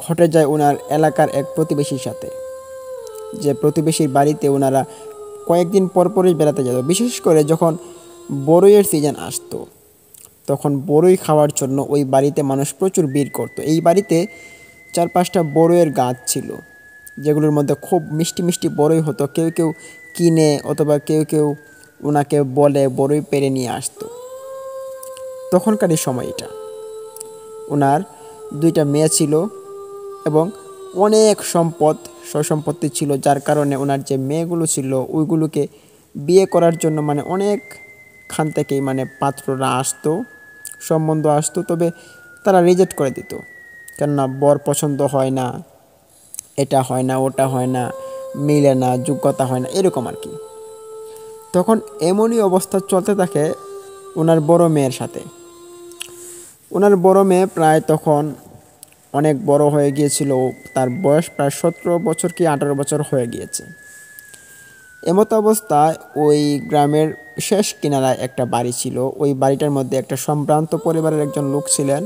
ঘটে যায় ওনার এলাকার এক প্রতিবেশীর সাথে, যে প্রতিবেশীর বাড়িতে ওনারা কয়েকদিন পরপরই বেড়াতে যেত। বিশেষ করে যখন বড়ইয়ের সিজন আসতো, তখন বড়ই খাওয়ার জন্য ওই বাড়িতে মানুষ প্রচুর ভিড় করত। এই বাড়িতে 4-5টা বড়ইয়ের গাছ ছিল, যেগুলোর মধ্যে খুব মিষ্টি মিষ্টি বড়ই হতো। কেউ কেউ কিনে অথবা কেউ ওনাকে বলে বড়ই পেরে নিয়ে আসতো। তখনকারই সময় এটা। ওনার 2টা মেয়ে ছিল এবং অনেক সম্পত্তি ছিল, যার কারণে ওনার যে মেয়েগুলো ছিল ওইগুলোকে বিয়ে করার জন্য অনেক খান থেকেই পাত্ররা আসতো, সম্বন্ধ আসতো, তবে তারা রিজেক্ট করে দিত, কেননা বর পছন্দ হয় না, এটা হয় না, ওটা হয় না, মিলে না, যোগ্যতা হয় না, এরকম আর কি। তখন এমনই অবস্থা চলতে থাকে ওনার বড় মেয়ের সাথে। ওনার বড় মেয়ে প্রায় তখন অনেক বড় হয়ে গিয়েছিল, তার বয়স প্রায় 17 বছর কি 18 বছর হয়ে গিয়েছে। এমত অবস্থায় ওই গ্রামের শেষ কিনারায় একটা বাড়ি ছিল। ওই বাড়িটার মধ্যে একটা সম্ভ্রান্ত পরিবারের একজন লোক ছিলেন।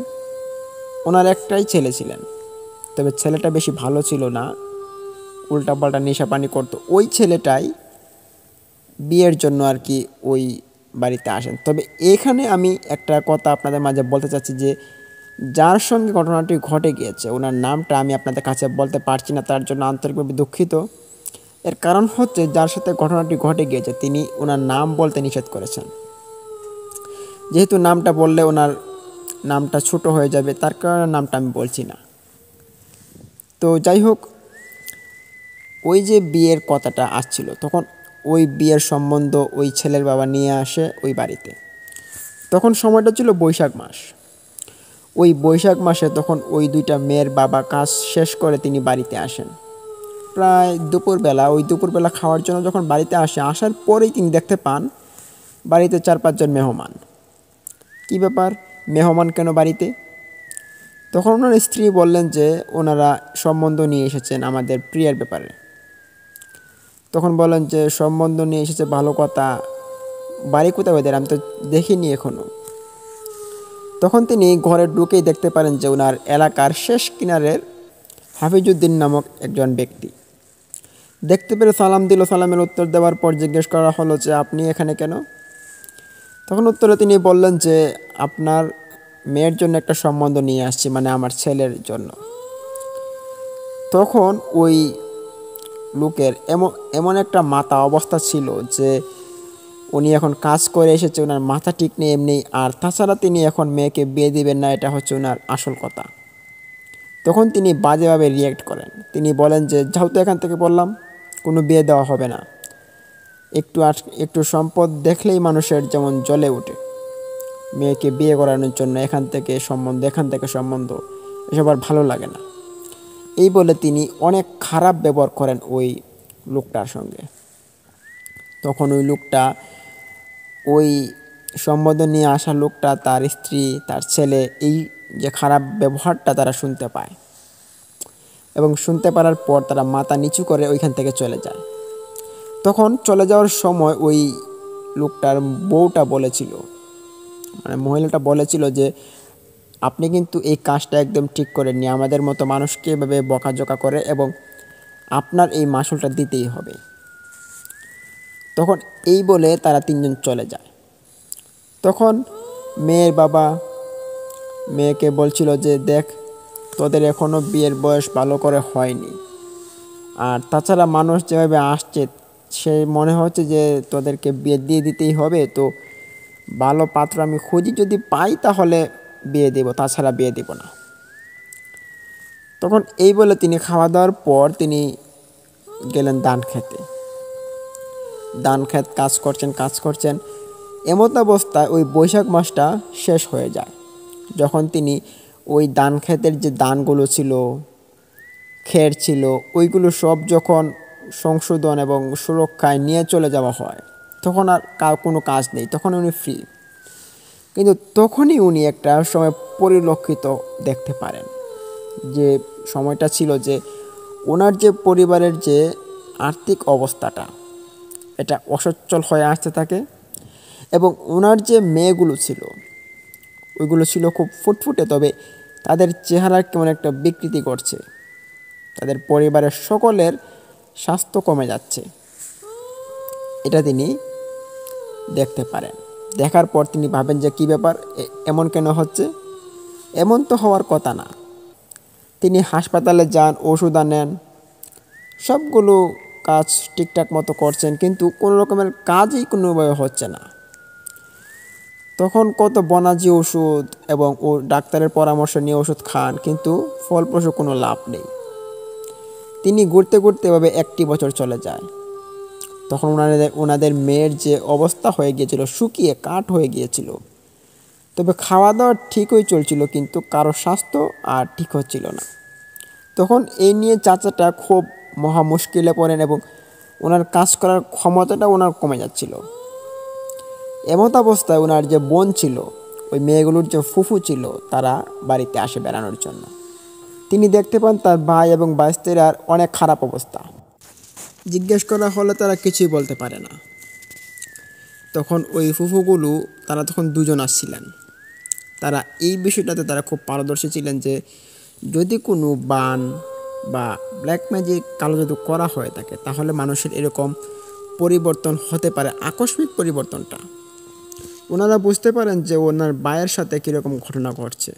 ওনার একটাই ছেলে ছিলেন, তবে ছেলেটা বেশি ভালো ছিল না, উল্টাপাল্টা নেশাপানি করতো। ওই ছেলেটাই বিয়ের জন্য আর কি ওই বাড়িতে আসেন। তবে এখানে আমি একটা কথা আপনাদের মাঝে বলতে চাচ্ছি যে যার সঙ্গে ঘটনাটি ঘটে গিয়েছে ওনার নামটা আমি আপনাদের কাছে বলতে পারছি না, তার জন্য আন্তরিকভাবে দুঃখিত। এর কারণ হচ্ছে যার সাথে ঘটনাটি ঘটে গিয়েছে তিনি ওনার নাম বলতে নিষেধ করেছেন। যেহেতু নামটা বললে ওনার নামটা ছোট হয়ে যাবে, তার কারণে নামটা আমি বলছি না। তো যাই হোক, ওই যে বিয়ের কথাটা আসছিল, তখন ওই বিয়ের সম্বন্ধ ওই ছেলের বাবা নিয়ে আসে ওই বাড়িতে। তখন সময়টা ছিল বৈশাখ মাস। ওই বৈশাখ মাসে তখন ওই দুইটা মেয়ের বাবা কাজ শেষ করে তিনি বাড়িতে আসেন প্রায় দুপুরবেলা। ওই দুপুরবেলা খাওয়ার জন্য যখন বাড়িতে আসার পরেই তিনি দেখতে পান বাড়িতে 4-5 জন মেহমান। কী ব্যাপার, মেহমান কেন বাড়িতে? তখন ওনার স্ত্রী বললেন যে ওনারা সম্বন্ধ নিয়ে এসেছেন আমাদের প্রিয়ার ব্যাপারে। তখন বলেন যে সম্বন্ধ নিয়ে এসেছে ভালো কথা, বাড়ি কোথায় ওদের, আমি তো দেখিনি এখনও। তখন তিনি ঘরে ঢুকেই দেখতে পারেন যে ওনার এলাকার শেষ কিনারের হাফিজউদ্দিন নামক একজন ব্যক্তি। দেখতে পেরে সালাম দিল। সালামের উত্তর দেওয়ার পর জিজ্ঞেস করা হলো যে আপনি এখানে কেন? তখন উত্তরে তিনি বললেন যে আপনার মেয়ের জন্য একটা সম্বন্ধ নিয়ে আসছি, মানে আমার ছেলের জন্য। তখন ওই লোকের এমন একটা মাথা অবস্থা ছিল যে উনি এখন কাজ করে এসেছে, ওনার মাথা ঠিক নেই এমনি, আর তাছাড়া তিনি এখন মেয়েকে বিয়ে দিবেন না, এটা হচ্ছে ওনার আসল কথা। তখন তিনি বাজেভাবে রিয়্যাক্ট করেন। তিনি বলেন যে যাও তো এখান থেকে, বললাম কোনো বিয়ে দেওয়া হবে না। একটু সম্পদ দেখলেই মানুষের যেমন জ্বলে ওঠে, মেয়েকে বিয়ে করানোর জন্য এখান থেকে সম্বন্ধ, এসব আর ভালো লাগে না। এই বলে তিনি অনেক খারাপ ব্যবহার করেন ওই লোকটার সঙ্গে। তখন ওই লোকটা, ওই সম্বোধন নিয়ে আসা লোকটা, তার স্ত্রী, তার ছেলে, এই যে খারাপ ব্যবহারটা তারা শুনতে পায় এবং শুনতে পারার পর তারা মাথা নিচু করে ওইখান থেকে চলে যায়। তখন চলে যাওয়ার সময় ওই লোকটার বউটা বলেছিল, মানে মহিলাটা বলেছিল যে আপনি কিন্তু এই কাজটা একদম ঠিক করেননি, আমাদের মতো মানুষকে এভাবে বকাঝকা করে এবং আপনার এই মাসুলটা দিতেই হবে। তখন এই বলে তারা তিনজন চলে যায়। তখন মেয়ের বাবা মেয়েকে বলছিল যে দেখ, তোদের এখনও বিয়ের বয়স ভালো করে হয়নি, আর তাছাড়া মানুষ যেভাবে আসছে সে মনে হচ্ছে যে তোদেরকে বিয়ে দিয়ে দিতেই হবে। তো ভালো পাত্র আমি খুঁজি, যদি পাই তাহলে বিয়ে দেব, তাছাড়া বিয়ে দেব না। তখন এই বলে তিনি খাওয়া দাওয়ার পর তিনি গেলেন ধান খেতে। ধান খেত কাজ করছেন। এমত অবস্থায় ওই বৈশাখ মাসটা শেষ হয়ে যায়। যখন তিনি ওই ধান খেতের যে ধানগুলো ছিল, খের ছিল, ওইগুলো সব যখন সংশোধন এবং সুরক্ষায় নিয়ে চলে যাওয়া হয়, তখন আর কোনো কাজ নেই, তখন উনি ফ্রি। কিন্তু তখনই উনি একটা সময় পরিলক্ষিত দেখতে পারেন, যে সময়টা ছিল যে ওনার যে পরিবারের যে আর্থিক অবস্থাটা এটা অসচ্ছল হয়ে আসতে থাকে এবং ওনার যে মেয়েগুলো ছিল ওইগুলো ছিল খুব ফুটফুটে, তবে তাদের চেহারা কেমন একটা বিকৃতি করছে, তাদের পরিবারের সকলের স্বাস্থ্য কমে যাচ্ছে, এটা তিনি দেখতে পারেন। দেখার পর তিনি ভাবেন যে কী ব্যাপার, এমন কেন হচ্ছে, এমন তো হওয়ার কথা না। তিনি হাসপাতালে যান, ওষুধ আনেন, সবগুলো কাজ ঠিকঠাক মতো করছেন, কিন্তু কোনো রকমের কাজই কোনোভাবে হচ্ছে না। তখন কত বনাজি ওষুধ এবং ডাক্তারের পরামর্শ নিয়ে ওষুধ খান, কিন্তু ফলপ্রসূ কোনো লাভ নেই। তিনি ঘুরতে এভাবে 1টি বছর চলে যায়। তখন ওনাদের মেয়ের যে অবস্থা হয়ে গিয়েছিল, শুকিয়ে কাঠ হয়ে গিয়েছিল। তবে খাওয়া দাওয়া ঠিকই চলছিল, কিন্তু কারো স্বাস্থ্য আর ঠিক হচ্ছিল না। তখন এই নিয়ে চাচাটা খুব মহা মুশকিলে পড়েন এবং ওনার কাজ করার ক্ষমতাটা ওনার কমে যাচ্ছিল। এমত অবস্থায় ওনার যে বোন ছিল, ওই মেয়েগুলোর যে ফুফু ছিল, তারা বাড়িতে আসে বেড়ানোর জন্য। তিনি দেখতে পান তার ভাই এবং ভাইস্তিরার অনেক খারাপ অবস্থা। জিজ্ঞেস করা হলে তারা কিছুই বলতে পারে না। তখন ওই ফুফুগুলো তারা তখন দুজন আসছিলেন। তারা এই বিষয়টাতে তারা খুব পারদর্শী ছিলেন যে যদি কোনো বান বা ব্ল্যাক ম্যাজিক কালো জাদু করা হয়ে থাকে তাহলে মানুষের এরকম পরিবর্তন হতে পারে, আকস্মিক পরিবর্তনটা। ওনারা বুঝতে পারেন যে ওনার ভাইয়ের সাথে কীরকম ঘটনা ঘটছে।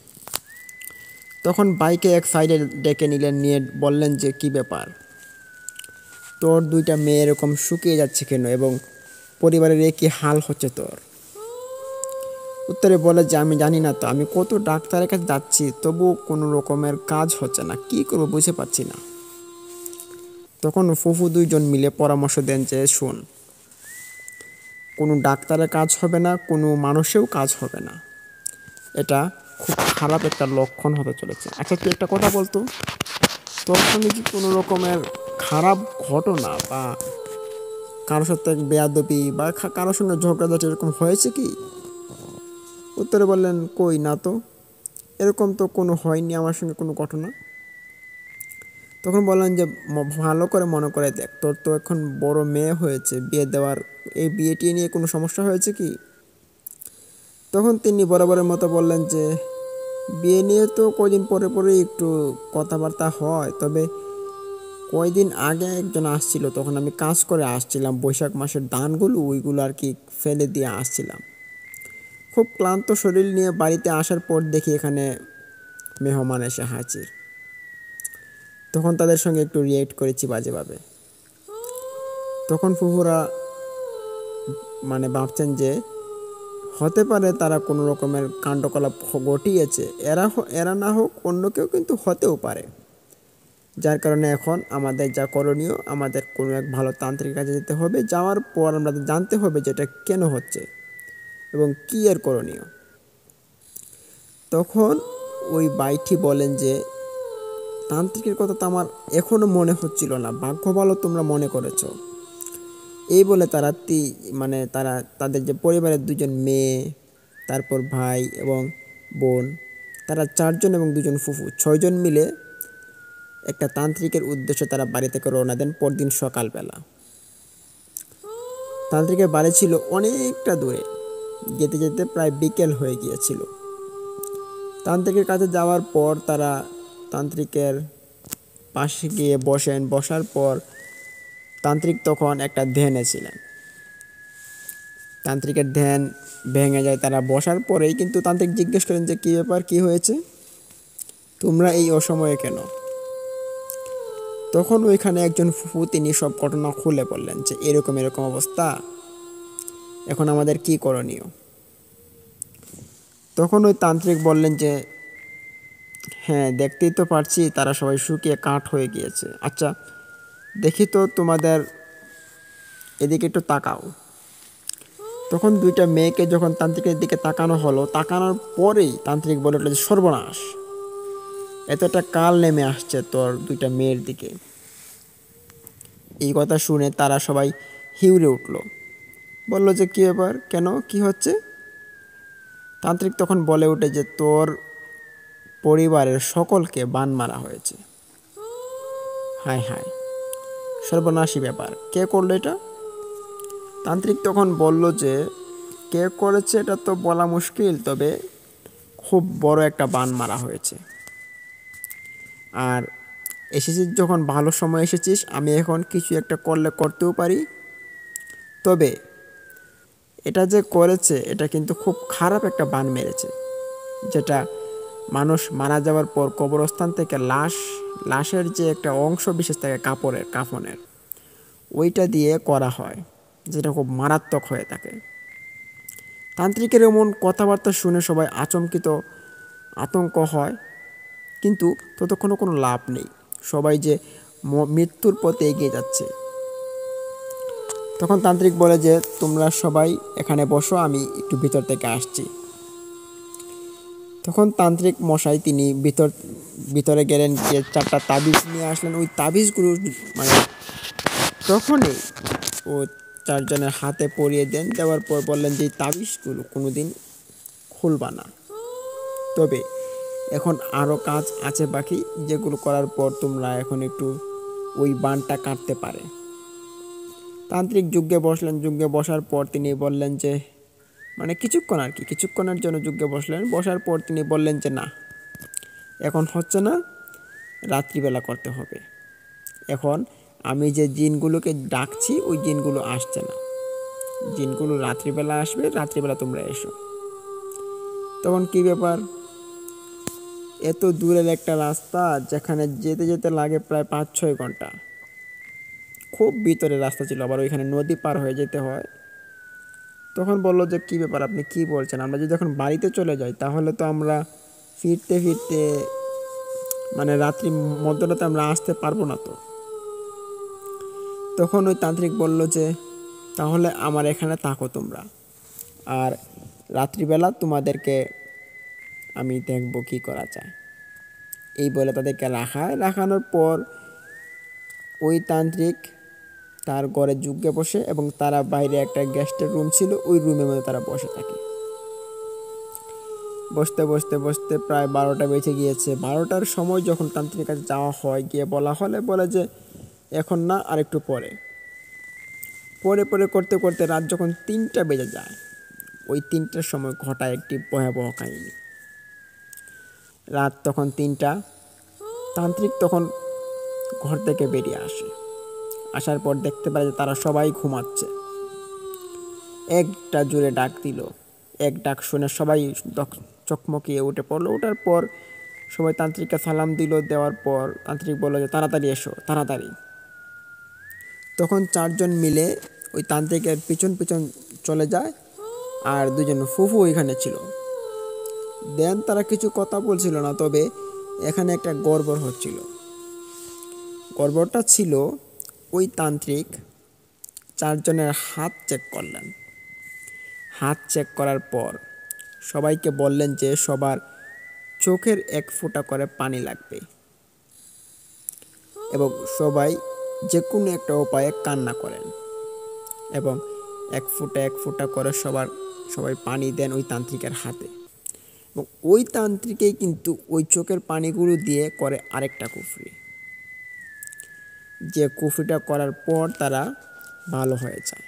তখন বাইকে এক সাইডে ডেকে নিলেন, নিয়ে বললেন যে কি ব্যাপার, তোর দুইটা মেয়ে এরকম শুকিয়ে যাচ্ছে কেন এবং পরিবারের একই হাল হচ্ছে তোর? উত্তরে বলে যে আমি জানি না তো, আমি কত ডাক্তারের কাছে যাচ্ছি তবু কোনো রকমের কাজ হচ্ছে না, কি করবো বুঝে পাচ্ছি না। তখন ফুফু দুইজন মিলে পরামর্শ দেন যে শোন, কোনো ডাক্তারের কাজ হবে না, কোনো মানুষেও কাজ হবে না, এটা খুব খারাপ একটা লক্ষণ হতে চলেছে। আচ্ছা তুই একটা কথা বলতো, তোর সঙ্গে কি কোনো রকমের খারাপ ঘটনা বা কারোর সাথে বেয়াদবি বা কারোর সঙ্গে ঝগড়াঝাটি এরকম হয়েছে কি? উত্তরে বললেন কই না তো, এরকম তো কোনো হয়নি আমার সঙ্গে কোনো ঘটনা। তখন বললেন যে ভালো করে মনে করে দেখ, তোর তো এখন বড় মেয়ে হয়েছে, বিয়ে দেওয়ার, এই বিয়েটি নিয়ে কোনো সমস্যা হয়েছে কি? তখন তিনি বরাবরের মতো বললেন যে বিয়ে নিয়ে তো কদিন পরে পরে একটু কথাবার্তা হয়, তবে কয়দিন আগে একজন আসছিল, তখন আমি কাজ করে আসছিলাম, বৈশাখ মাসের ধানগুলো ওইগুলো আর কি ফেলে দিয়ে আসছিলাম। খুব ক্লান্ত শরীর নিয়ে বাড়িতে আসার পর দেখি এখানে মেহমান এসে হাজির। তখন তাদের সঙ্গে একটু রিয়েক্ট করেছি বাজেভাবে। তখন ফুফুরা মানে ভাবছেন যে হতে পারে তারা কোনো রকমের কাণ্ডকলাপ ঘটিয়েছে, এরা না হোক অন্য কেউ কিন্তু হতেও পারে। যার কারণে এখন আমাদের যা করণীয়, আমাদের কোনো এক ভালো তান্ত্রিক কাছে যেতে হবে, যাওয়ার পর আমরা জানতে হবে যে এটা কেন হচ্ছে এবং কী এর করণীয়। তখন ওই বাইটি বলেন যে তান্ত্রিকের কথা তো আমার এখনও মনে হচ্ছিল না, ভাগ্য ভালো তোমরা মনে করেছ। এই বলে তারা তারা তাদের যে পরিবারের দুজন মেয়ে, তারপর ভাই এবং বোন, তারা 4 জন এবং 2 জন ফুফু, 6 জন মিলে একটা তান্ত্রিকের উদ্দেশ্যে তারা বাড়ি থেকে রওনা দেন পরদিন সকালবেলা। তান্ত্রিকের বাড়ি ছিল অনেকটা দূরে, যেতে যেতে প্রায় বিকেল হয়ে গিয়েছিল। তান্ত্রিকের কাছে যাওয়ার পর তারা তান্ত্রিকের পাশে গিয়ে বসেন। বসার পর তান্ত্রিক তখন একটা ধ্যানে ছিলেন। তান্ত্রিকের ধ্যান ভেঙে যায় তারা বসার পরেই, কিন্তু তান্ত্রিক জিজ্ঞেস করেন যে কী ব্যাপার, কী হয়েছে, তোমরা এই অসময়ে কেন? তখন ওইখানে একজন ফুফু তিনি সব ঘটনা খুলে বললেন যে এরকম এরকম অবস্থা, এখন আমাদের কি করণীয়। তখন ওই তান্ত্রিক বললেন যে হ্যাঁ দেখতেই তো পারছি তারা সবাই শুকিয়ে কাঠ হয়ে গিয়েছে, আচ্ছা দেখি তো তোমাদের এদিকে একটু তাকাও। তখন 2টা মেয়েকে যখন তান্ত্রিকের দিকে তাকানো হলো, তাকানোর পরেই তান্ত্রিক বলে উঠল যে সর্বনাশ, এতটা কাল নেমে আসছে তোর 2টা মেয়ের দিকে। এই কথা শুনে তারা সবাই হিউড়ে উঠল, বলল যে কী ব্যাপার, কেন, কি হচ্ছে? তান্ত্রিক তখন বলে ওঠে যে তোর পরিবারের সকলকে বান মারা হয়েছে। হায় হায়, সর্বনাশী ব্যাপার, কে করলো এটা? তান্ত্রিক তখন বলল যে কে করেছে এটা তো বলা মুশকিল, তবে খুব বড় একটা বান মারা হয়েছে। আর এসেছিস যখন ভালো সময় এসেছিস, আমি এখন কিছু একটা করতেও পারি, তবে এটা যে করেছে এটা কিন্তু খুব খারাপ একটা বান মেরেছে, যেটা মানুষ মারা যাওয়ার পর কবরস্থান থেকে লাশের যে একটা অংশ বিশেষ থাকে কাফনের, ওইটা দিয়ে করা হয়, যেটা খুব মারাত্মক হয়ে থাকে। তান্ত্রিকের এমন কথাবার্তা শুনে সবাই আতঙ্ক হয়, কিন্তু ততক্ষণও কোনো লাভ নেই, সবাই যে মৃত্যুর পথে এগিয়ে যাচ্ছে। তখন তান্ত্রিক বলে যে তোমরা সবাই এখানে বসো, আমি একটু ভিতর থেকে আসছি। তখন তান্ত্রিক মশাই তিনি ভিতরে গেলেন, গিয়ে 4টা তাবিজ নিয়ে আসলেন। ওই তাবিজগুলো তখনই ও 4 জনের হাতে পরিয়ে দেন। দেওয়ার পর বললেন যে এই তাবিজগুলো কোনোদিন খুলবা না, তবে এখন আরও কাজ আছে বাকি, যেগুলো করার পর তোমরা এখন একটু ওই বানটা কাটতে পারে। তান্ত্রিক যজ্ঞে বসলেন। যজ্ঞে বসার পর তিনি বললেন যে মানে কিছুক্ষণ আর কি, কিছুক্ষণের জন্য যজ্ঞে বসলেন। বসার পর তিনি বললেন যে না, এখন হচ্ছে না, রাত্রিবেলা করতে হবে। এখন আমি যে জিনগুলোকে ডাকছি ওই জিনগুলো আসছে না, জিনগুলো রাত্রিবেলা আসবে, রাত্রিবেলা তোমরা এসো। তখন কি ব্যাপার, এত দূরের একটা রাস্তা যেখানে যেতে যেতে লাগে প্রায় 5-6 ঘন্টা, খুব ভিতরে রাস্তা ছিল, আবার ওইখানে নদী পার হয়ে যেতে হয়। তখন বলল যে কী ব্যাপার, আপনি কি বলছেন, আমরা যদি এখন বাড়িতে চলে যাই তাহলে তো আমরা ফিরতে ফিরতে মানে রাত্রি মধ্যরাতে আমরা আসতে পারবো না। তো তখন ওই তান্ত্রিক বলল যে তাহলে আমার এখানে থাকো তোমরা, আর রাত্রিবেলা তোমাদেরকে আমি দেখবো কি করা যায়। এই বলে তাদেরকে রাখানোর পর ওই তান্ত্রিক তার ঘরে যজ্ঞে বসে এবং তারা বাইরে একটা গেস্টের রুম ছিল, ওই রুমের মধ্যে তারা বসে থাকে। বসতে বসতে বসতে প্রায় 12টা বেজে গিয়েছে। 12টার সময় যখন তান্ত্রিকের কাছে যাওয়া হয়, গিয়ে বলে যে এখন না, আর একটু পরে। পরে পরে করতে করতে রাত যখন 3টা বেজে যায়, ওই 3টার সময় ঘটায় একটি ভয়াবহ কাহিনী। রাত তখন 3টা, তান্ত্রিক তখন ঘর থেকে বেরিয়ে আসে। আসার পর দেখতে পারে যে তারা সবাই ঘুমাচ্ছে। একটা জোরে ডাক দিল, এক ডাক শুনে সবাই চকমকিয়ে উঠে পড়লো। ওঠার পর সবাই তান্ত্রিককে সালাম দিল। দেওয়ার পর তান্ত্রিক বলল যে তাড়াতাড়ি এসো, তাড়াতাড়ি। তখন 4জন মিলে ওই তান্ত্রিকের পিছন পিছন চলে যায়, আর 2জন ফুফু ওইখানে ছিল। দেন তারা কিছু কথা বলছিল না, তবে এখানে একটা গড়বড় হচ্ছিল। গড়বড়টা ছিল ওই তান্ত্রিক 4জনের হাত চেক করলেন। হাত চেক করার পর সবাইকে বললেন যে সবার চোখের 1 ফোঁটা করে পানি লাগবে এবং সবাই যে কোনো একটা উপায়ে কান্না করেন এবং 1 ফোঁটা করে সবাই পানি দেন ওই তান্ত্রিকের হাতে। এবং ওই তান্ত্রিকেই কিন্তু ওই চোখের পানিগুলো দিয়ে করে আরেকটা কুফরি, যে কুফরিটা করার পর তারা ভালো হয়ে যায়।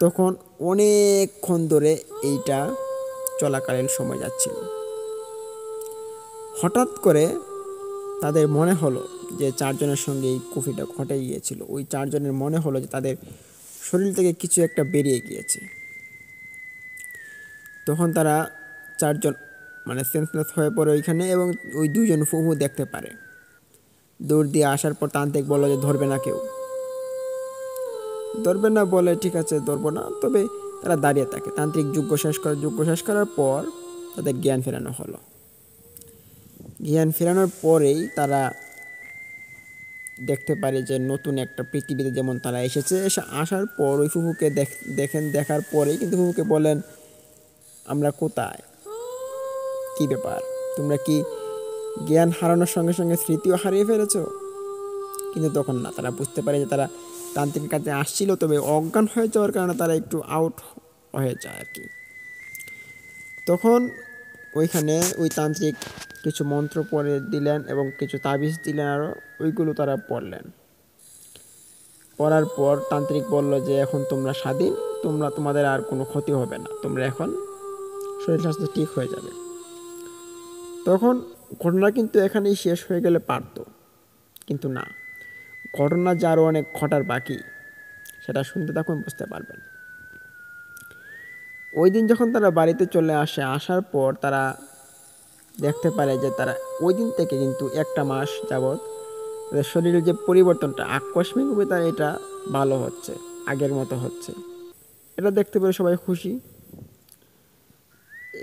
তখন অনেকক্ষণ ধরে এইটা চলাকালীন সময় যাচ্ছিল। হঠাৎ করে তাদের মনে হলো যে 4জনের সঙ্গে এই কুফরিটা ঘটে গিয়েছিল, ওই 4জনের মনে হলো যে তাদের শরীর থেকে কিছু একটা বেরিয়ে গিয়েছে। তখন তারা 4জন মানে সেন্সলেস হয়ে পড়ে ওইখানে, এবং ওই 2জন ফুফু দেখতে পারে। দৌড় দিয়ে আসার পর তান্ত্রিক বলল যে ধরবে না, কেউ ধরবে না। বলে ঠিক আছে, ধরবো না। তবে তারা দাঁড়িয়ে থাকে। তান্ত্রিক যজ্ঞ শেষ করার পর তাদের জ্ঞান ফেরানো হলো। জ্ঞান ফেরানোর পরেই তারা দেখতে পারে যে নতুন একটা পৃথিবীতে যেমন তারা এসেছে। আসার পর ওই ফুফুকে দেখার পরেই কিন্তু ফুফুকে বলেন, আমরা কোথায়, কি ব্যাপার, তোমরা কি জ্ঞান হারানোর সঙ্গে সঙ্গে স্মৃতিও হারিয়ে ফেলেছ? কিন্তু তখন না, তারা বুঝতে পারে যে তারা তান্ত্রিকের কাছে আসছিল, তবে অজ্ঞান হয়ে যাওয়ার কারণে তারা একটু আউট হয়ে যায় আর কি। তখন ওইখানে ওই তান্ত্রিক কিছু মন্ত্র পড়ে দিলেন এবং কিছু তাবিজ দিলেন, আরও ওইগুলো তারা পড়লেন। পড়ার পর তান্ত্রিক বলল যে এখন তোমরা স্বাধীন, তোমাদের আর কোনো ক্ষতি হবে না, তোমরা এখন শরীর স্বাস্থ্য ঠিক হয়ে যাবে। তখন ঘটনা কিন্তু এখানেই শেষ হয়ে গেলে পারত, কিন্তু না, ঘটনা যে আরও অনেক ঘটার বাকি, সেটা শুনতে থাকুন, বুঝতে পারবেন। ওই দিন যখন তারা বাড়িতে চলে আসে, আসার পর তারা দেখতে পারে যে তারা ওই দিন থেকে কিন্তু 1টা মাস যাবৎ তাদের শরীরের যে পরিবর্তনটা আকস্মিকভাবে তার এটা ভালো হচ্ছে, আগের মতো হচ্ছে। এটা দেখতে পেরে সবাই খুশি।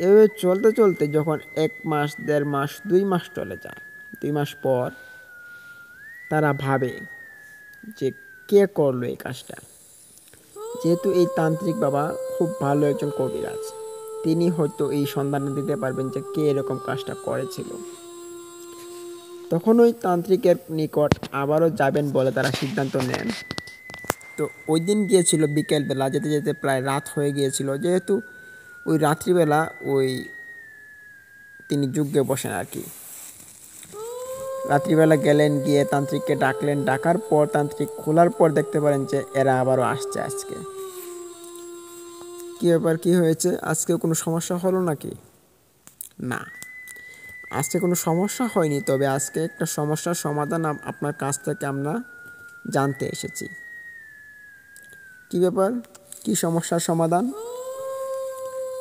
এভাবে চলতে চলতে যখন 1 মাস, 1.5 মাস, 2 মাস চলে যায়, 2 মাস পর তারা ভাবে যে কে করলো এই কাজটা। যেহেতু এই তান্ত্রিক বাবা খুব ভালো একজন কবিরাজ, তিনি হয়তো এই সন্ধান দিতে পারবেন যে কে এরকম কাজটা করেছিল। তখন ওই তান্ত্রিকের নিকট আবারও যাবেন বলে তারা সিদ্ধান্ত নেন। তো ওই দিন গিয়েছিল বিকেলবেলা, যেতে যেতে প্রায় রাত হয়ে গিয়েছিল। যেহেতু ওই রাত্রিবেলা তিনি যজ্ঞে বসেন আর কি। রাত্রিবেলা গেলেন, গিয়ে তান্ত্রিককে ডাকলেন। ডাকার পর তান্ত্রিক খোলার পর দেখতে পারেন যে এরা আবারও আসছে আজকে। কী ব্যাপার, কী হয়েছে? আজকে কোনো সমস্যা হলো নাকি? না, আজকে কোনো সমস্যা হয়নি, তবে আজকে একটা সমস্যার সমাধান আপনার কাছ থেকে আমরা জানতে এসেছি। কী ব্যাপার, কী সমস্যার সমাধান?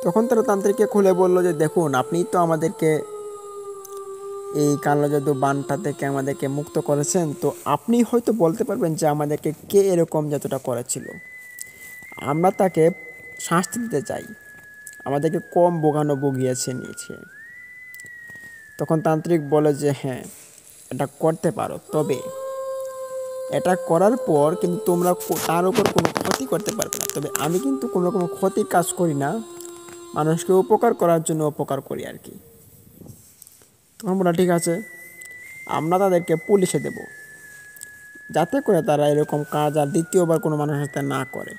তখন তারা তান্ত্রিককে খুলে বলল যে দেখুন, আপনি তো আমাদেরকে এই কালো জাদু বানটা থেকে আমাদেরকে মুক্ত করেছেন, তো আপনি হয়তো বলতে পারবেন যে আমাদেরকে কে এরকম জাদুটা করেছিল। আমরা তাকে শাস্তি দিতে চাই, আমাদেরকে কম ভুগিয়েছে নিয়েছে। তখন তান্ত্রিক বলে যে হ্যাঁ, এটা করতে পারো, তবে এটা করার পর কিন্তু তোমরা তার উপর কোনো ক্ষতি করতে পারবে না। তবে আমি কিন্তু কোনো রকম ক্ষতির কাজ করি না, মানুষকে উপকার করার জন্য উপকার করি আর কি। তখন বলা ঠিক আছে, আমরা তাদেরকে পুলিশে দেব, যাতে করে তারা এরকম কাজ আর দ্বিতীয়বার কোনো মানুষের সাথে না করে।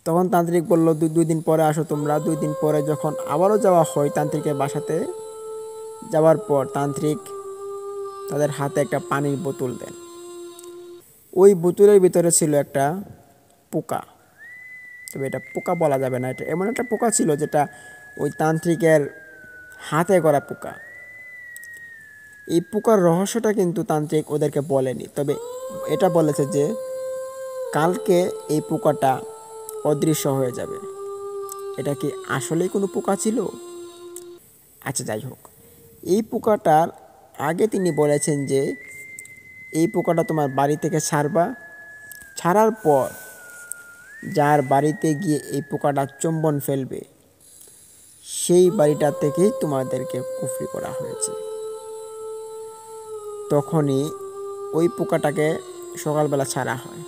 তখন তান্ত্রিক বলল 2 দিন পরে আসো তোমরা। 2 দিন পরে যখন আবারও যাওয়া হয় তান্ত্রিকের বাসাতে, যাওয়ার পর তান্ত্রিক তাদের হাতে একটা পানির বোতল দেন। ওই বোতলের ভিতরে ছিল একটা পোকা, তবে এটা পোকা বলা যাবে না, এটা এমন একটা পোকা ছিল যেটা ওই তান্ত্রিকের হাতে গড়া পোকা। এই পোকার রহস্যটা কিন্তু তান্ত্রিক ওদেরকে বলেনি, তবে এটা বলেছে যে কালকে এই পোকাটা অদৃশ্য হয়ে যাবে। এটা কি আসলেই কোনো পোকা ছিল? আচ্ছা যাই হোক, এই পোকাটার আগে তিনি বলেছেন যে এই পোকাটা তোমার বাড়ি থেকে ছাড়বা, ছাড়ার পর যার বাড়িতে গিয়ে এই পোকাটা চুম্বন ফেলবে সেই বাড়িটা থেকেই তোমাদেরকে কুফরি করা হয়েছে। তখনই ওই পোকাটাকে সকালবেলা ছাড়া হয়।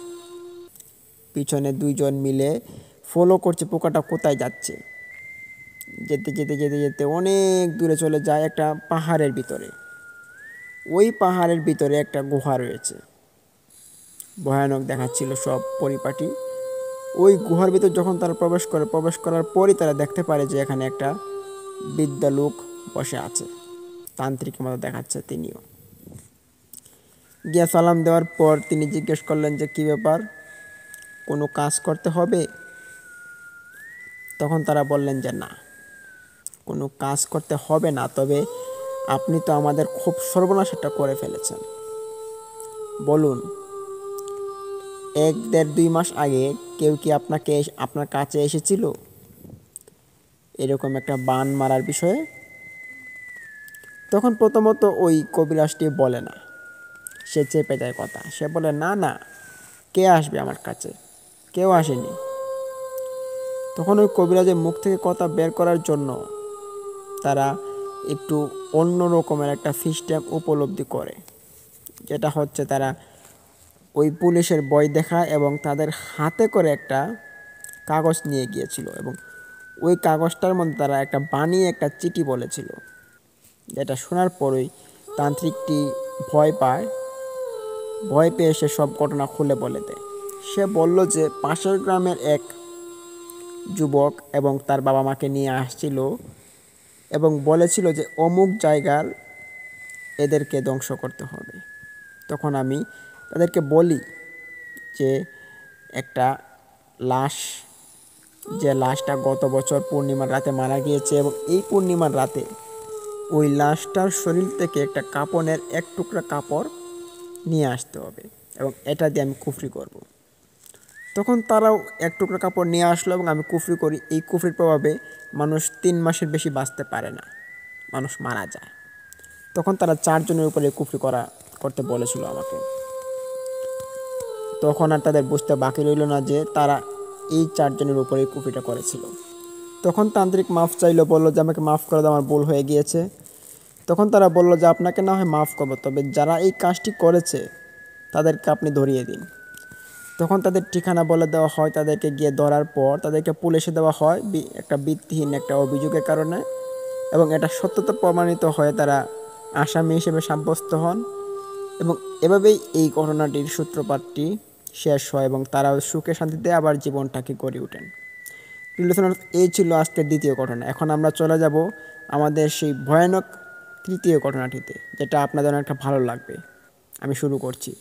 পিছনে 2জন মিলে ফলো করছে পোকাটা কোথায় যাচ্ছে। যেতে যেতে যেতে যেতে অনেক দূরে চলে যায় একটা পাহাড়ের ভিতরে। ওই পাহাড়ের ভিতরে একটা গুহা রয়েছে, ভয়ানক দেখাচ্ছিল সব পরিপাটি। ওই গুহার ভিতর যখন তারা প্রবেশ করার পরই তারা দেখতে পারে যে এখানে একটা বৃদ্ধ লোক বসে আছে, তান্ত্রিকের মতো দেখাচ্ছে তিনিও। গিয়া সালাম দেওয়ার পর তিনি জিজ্ঞেস করলেন যে কী ব্যাপার, কোনো কাজ করতে হবে? তখন তারা বললেন যে না, কোনো কাজ করতে হবে না, তবে আপনি তো আমাদের খুব সর্বনাশটা করে ফেলেছেন। বলুন, 1-1.5-2 মাস আগে কেউ কি আপনার কাছে এসেছিল এরকম একটা বান মারার বিষয়ে? তখন প্রথমত ওই কবিরাজটি বলে না, সে চেপে যায় কথা। সে বলে না না, কে আসবে আমার কাছে, কেউ আসেনি। তখন ওই কবিরাজের মুখ থেকে কথা বের করার জন্য তারা একটু অন্য রকমের একটা সিস্টেম উপলব্ধি করে, যেটা হচ্ছে তারা ওই পুলিশের ভয় দেখায় এবং তাদের হাতে করে একটা কাগজ নিয়ে গিয়েছিল এবং ওই কাগজটার মধ্যে তারা একটা বানিয়ে একটা চিঠি বলেছিল, যেটা শোনার পরই তান্ত্রিকটি ভয় পায়। ভয় পেয়ে সে সব ঘটনা খুলে বলে দেয়। সে বলল যে পাশের গ্রামের এক যুবক এবং তার বাবা মাকে নিয়ে আসছিল এবং বলেছিল যে অমুক জায়গার এদেরকে ধ্বংস করতে হবে। তখন আমি তাদেরকে বলি যে একটা লাশ, যে লাশটা গত বছর পূর্ণিমার রাতে মারা গিয়েছে এবং এই পূর্ণিমার রাতে ওই লাশটার শরীর থেকে একটা কাপড়ের এক টুকরা কাপড় নিয়ে আসতে হবে এবং এটা দিয়ে আমি কুফরি করব। তখন তারাও এক টুকরা কাপড় নিয়ে আসলো এবং আমি কুফরি করি। এই কুফরির প্রভাবে মানুষ 3 মাসের বেশি বাঁচতে পারে না, মানুষ মারা যায়। তখন তারা 4 জনের উপরে কুফরি করতে বলেছিল আমাকে। তখন আর তাদের বুঝতে বাকি রইল না যে তারা এই 4 জনের উপরে কুফরিটা করেছিল। তখন তান্ত্রিক মাফ চাইলো, বলল যে আমাকে মাফ করে দাও, আমার ভুল হয়ে গিয়েছে। তখন তারা বলল যে আপনাকে না হয় মাফ করবো, তবে যারা এই কাজটি করেছে তাদেরকে আপনি ধরিয়ে দিন। তখন তাদের ঠিকানা বলে দেওয়া হয়, তাদেরকে গিয়ে ধরার পর তাদেরকে পুলিশে দেওয়া হয় একটা ভিত্তিহীন একটা অভিযোগের কারণে, এবং এটা সত্যতা প্রমাণিত হয়ে তারা আসামি হিসেবে সাব্যস্ত হন এবং এভাবেই এই ঘটনাটির সূত্রপাতটি শেষ হয় এবং তারাও সুখে শান্তিতে আবার জীবনটাকে গড়ে ওঠেন। এই ছিল আজকের দ্বিতীয় ঘটনা। এখন আমরা চলে যাব আমাদের সেই ভয়ানক তৃতীয় ঘটনাটিতে, যেটা আপনাদের অনেকটা ভালো লাগবে। আমি শুরু করছি।